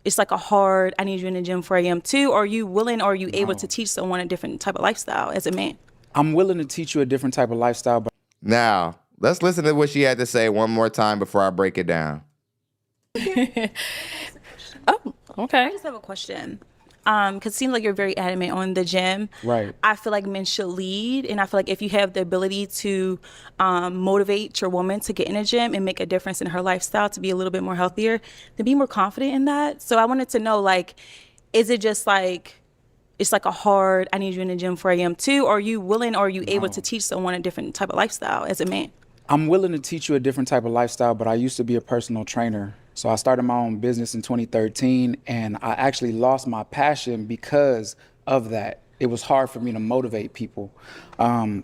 it's like a hard, I need you in the gym 4 a.m. too? Or are you willing or are you able to teach someone a different type of lifestyle as a man? I'm willing to teach you a different type of lifestyle. But now, let's listen to what she had to say one more time before I break it down. Oh, okay. I just have a question. Because it seems like you're very adamant on the gym. Right. I feel like men should lead. And I feel like if you have the ability to motivate your woman to get in a gym and make a difference in her lifestyle to be a little bit more healthier, then be more confident in that. So I wanted to know, like, is it just like, it's like a hard, I need you in the gym 4 a.m. too? Or are you willing, or are you able to teach someone a different type of lifestyle as a man? I'm willing to teach you a different type of lifestyle, but I used to be a personal trainer. So I started my own business in 2013, and I actually lost my passion because of that. It was hard for me to motivate people.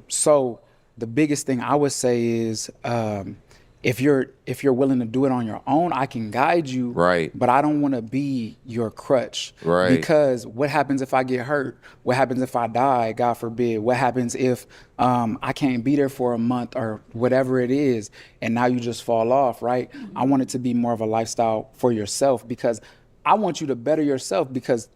So the biggest thing I would say is, if you're willing to do it on your own, I can guide you. Right. But I don't want to be your crutch. Right. Because what happens if I get hurt? What happens if I die? God forbid. What happens if I can't be there for a month or whatever it is, and now you just fall off, right? I want it to be more of a lifestyle for yourself, because I want you to better yourself, because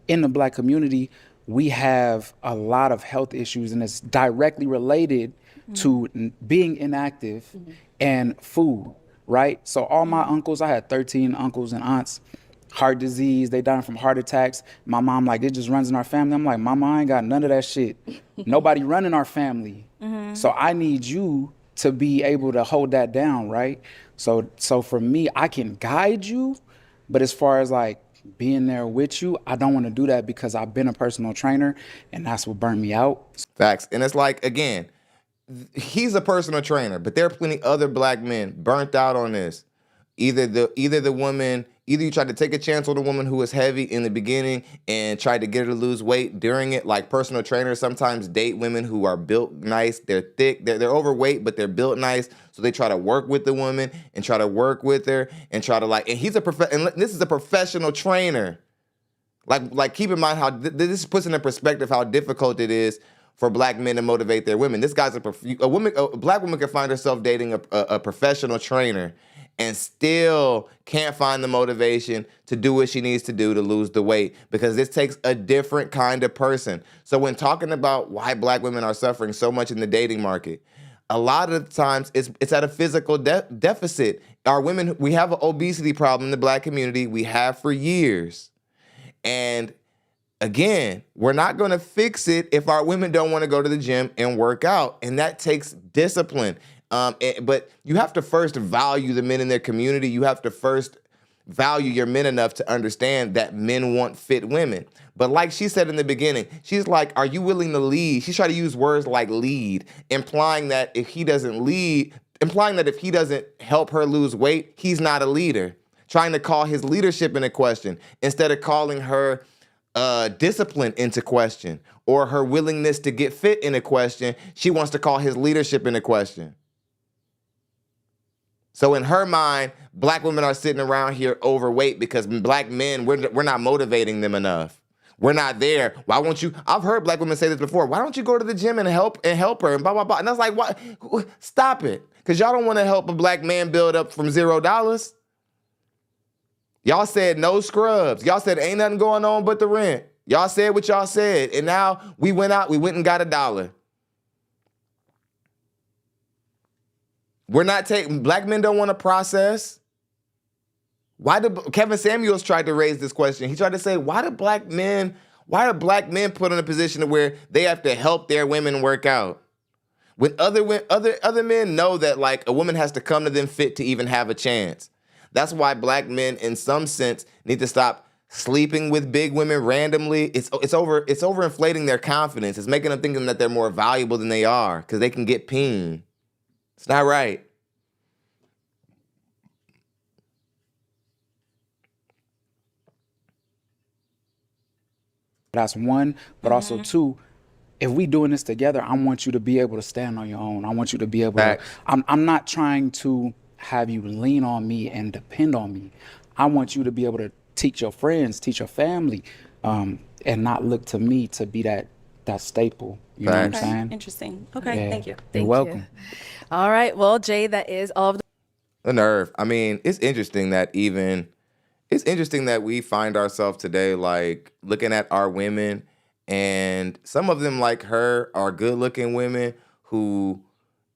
in the Black community, we have a lot of health issues, and it's directly related to being inactive and food, right? So all my uncles, I had 13 uncles and aunts, heart disease, they dying from heart attacks. My mom like, it just runs in our family. I'm like, Mama, I ain't got none of that shit. Nobody running our family. So I need you to be able to hold that down, right? So for me, I can guide you, but as far as like being there with you, I don't want to do that, because I've been a personal trainer, and that's what burned me out. Facts. And it's like, again, he's a personal trainer, but there are plenty other Black men burnt out on this. Either you tried to take a chance on a woman who was heavy in the beginning and tried to get her to lose weight during it. Like, personal trainers sometimes date women who are built nice, they're thick, they're overweight, but they're built nice. So they try to work with the woman and try to work with her and try to and he's and this is a professional trainer. Like keep in mind how this puts into perspective how difficult it is for Black men to motivate their women. This guy's a Black woman can find herself dating a professional trainer and still can't find the motivation to do what she needs to do to lose the weight, because this takes a different kind of person. So when talking about why Black women are suffering so much in the dating market, a lot of the times it's at a physical deficit. Our women, we have an obesity problem in the Black community. We have for years. And again, we're not going to fix it if our women don't want to go to the gym and work out. And that takes discipline. But you have to first value the men in their community. You have to first value your men enough to understand that men want fit women. But like she said in the beginning, she's like, are you willing to lead? She's trying to use words like lead, implying that if he doesn't help her lose weight, he's not a leader. Trying to call his leadership into question instead of calling her discipline into question or her willingness to get fit into question. She wants to call his leadership into question. So in her mind, Black women are sitting around here overweight because Black men, we're not motivating them enough. We're not there. Why won't you? I've heard Black women say this before. Why don't you go to the gym and help her and blah, blah, blah. And I was like, what? Stop it. Because y'all don't want to help a Black man build up from $0. Y'all said no scrubs. Y'all said ain't nothing going on but the rent. Y'all said what y'all said. And now we went and got $1. We're not taking, Black men don't want to process. Kevin Samuels tried to raise this question. He tried to say, why are Black men put in a position where they have to help their women work out? When other men know that like a woman has to come to them fit to even have a chance. That's why Black men, in some sense, need to stop sleeping with big women randomly. It's overinflating their confidence. It's making them think that they're more valuable than they are because they can get peen. It's not right. That's one, but also two, if we doing this together, I want you to be able to stand on your own. I want you to be able to, I'm not trying to have you lean on me and depend on me. I want you to be able to teach your friends, teach your family, and not look to me to be that staple. You know what I'm saying? Interesting. Okay, Yeah. thank you. You're welcome. All right. Well, Jay, that is all of the nerve. I mean, it's interesting that we find ourselves today like looking at our women, and some of them like her are good-looking women who,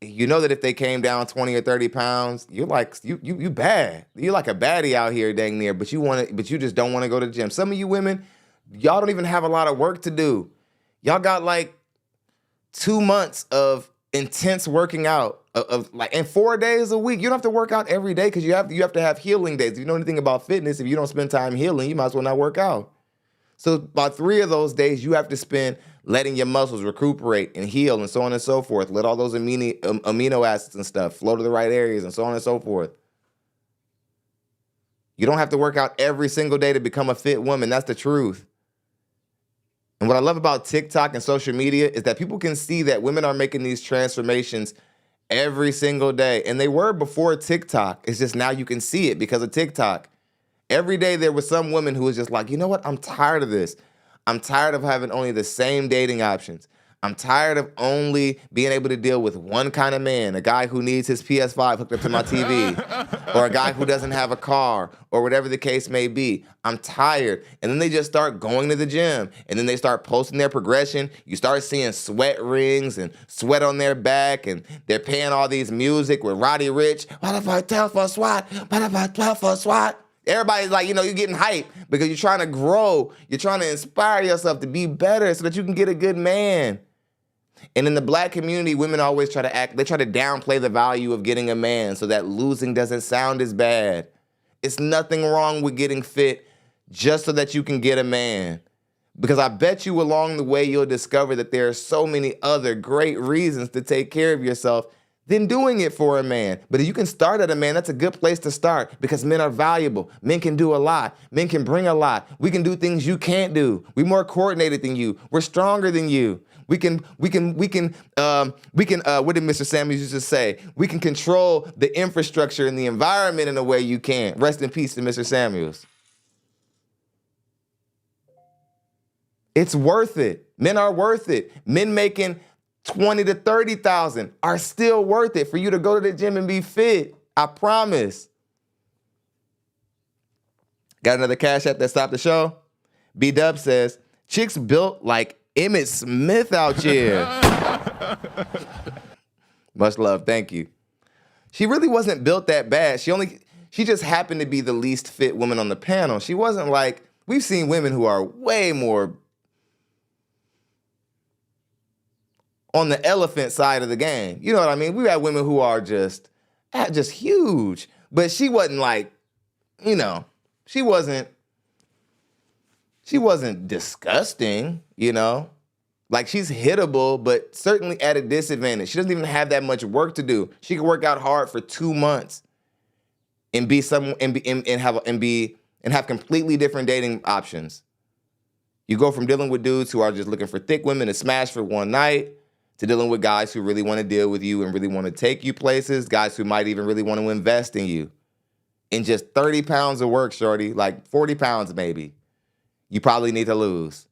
you know, that if they came down 20 or 30 pounds, you're like you bad. You're like a baddie out here, dang near. But you just don't want to go to the gym. Some of you women, y'all don't even have a lot of work to do. Y'all got like 2 months of intense working out and 4 days a week. You don't have to work out every day because you have to have healing days. If you know anything about fitness, if you don't spend time healing, you might as well not work out. So about 3 of those days, you have to spend letting your muscles recuperate and heal and so on and so forth. Let all those amino acids and stuff flow to the right areas and so on and so forth. You don't have to work out every single day to become a fit woman. That's the truth. And what I love about TikTok and social media is that people can see that women are making these transformations every single day. And they were before TikTok. It's just now you can see it because of TikTok. Every day there was some woman who was just like, you know what? I'm tired of this. I'm tired of having only the same dating options. I'm tired of only being able to deal with one kind of man, a guy who needs his PS5 hooked up to my TV, or a guy who doesn't have a car, or whatever the case may be. I'm tired. And then they just start going to the gym, and then they start posting their progression. You start seeing sweat rings and sweat on their back, and they're paying all these music with Roddy Ricch. What if I tell for SWAT? What if I tell for SWAT? Everybody's like, you're getting hyped because you're trying to grow. You're trying to inspire yourself to be better so that you can get a good man. And in the black community, women always try to downplay the value of getting a man so that losing doesn't sound as bad. It's nothing wrong with getting fit just so that you can get a man. Because I bet you along the way, you'll discover that there are so many other great reasons to take care of yourself than doing it for a man. But if you can start at a man, that's a good place to start because men are valuable. Men can do a lot. Men can bring a lot. We can do things you can't do. We're more coordinated than you. We're stronger than you. We can, what did Mr. Samuels used to say? We can control the infrastructure and the environment in a way you can't. Rest in peace to Mr. Samuels. It's worth it. Men are worth it. Men making 20 to 30,000 are still worth it for you to go to the gym and be fit. I promise. Got another Cash App that stopped the show? B-Dub says, chicks built like Emmett Smith out here. Much love, thank you. She really wasn't built that bad. She just happened to be the least fit woman on the panel. She wasn't like, we've seen women who are way more on the elephant side of the game. You know what I mean? We've had women who are just huge, but she wasn't like, she wasn't disgusting, Like she's hittable, but certainly at a disadvantage. She doesn't even have that much work to do. She can work out hard for 2 months and have completely different dating options. You go from dealing with dudes who are just looking for thick women to smash for one night to dealing with guys who really want to deal with you and really want to take you places, guys who might even really want to invest in you. In just 30 pounds of work, shorty, like 40 pounds maybe, you probably need to lose.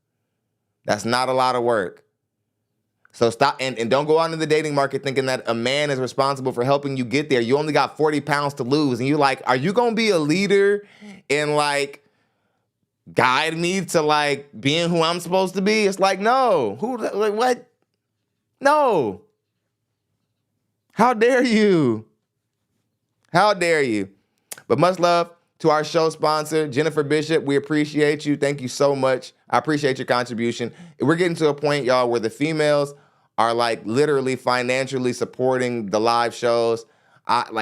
That's not a lot of work. So stop and don't go out into the dating market thinking that a man is responsible for helping you get there. You only got 40 pounds to lose. And you're like, are you going to be a leader and like guide me to like being who I'm supposed to be? It's like, no. What? No. How dare you? How dare you? But much love to our show sponsor, Jennifer Bishop. We appreciate you. Thank you so much. I appreciate your contribution. We're getting to a point, y'all, where the females are like literally financially supporting the live shows.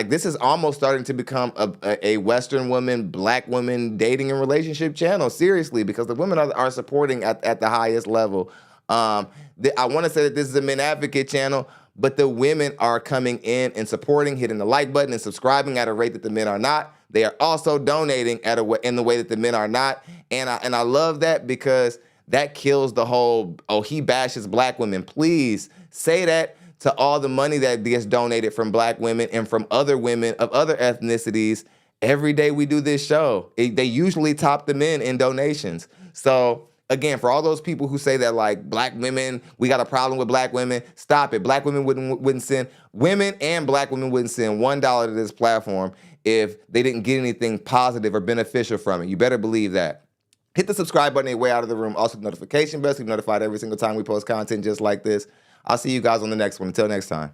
This is almost starting to become a Western woman, black woman dating and relationship channel, seriously, because the women are supporting at the highest level. I want to say that this is a men advocate channel, but the women are coming in and supporting, hitting the like button and subscribing at a rate that the men are not. They are also donating in the way that the men are not. And I love that because that kills the whole, he bashes black women. Please say that to all the money that gets donated from black women and from other women of other ethnicities. Every day we do this show, they usually top the men in donations. So again, for all those people who say that like black women, we got a problem with black women, stop it. Black women wouldn't send, women and black women wouldn't send $1 to this platform if they didn't get anything positive or beneficial from it. You better believe that. Hit the subscribe button, way out of the room. Also the notification bell so you're notified every single time we post content just like this. I'll see you guys on the next one. Until next time.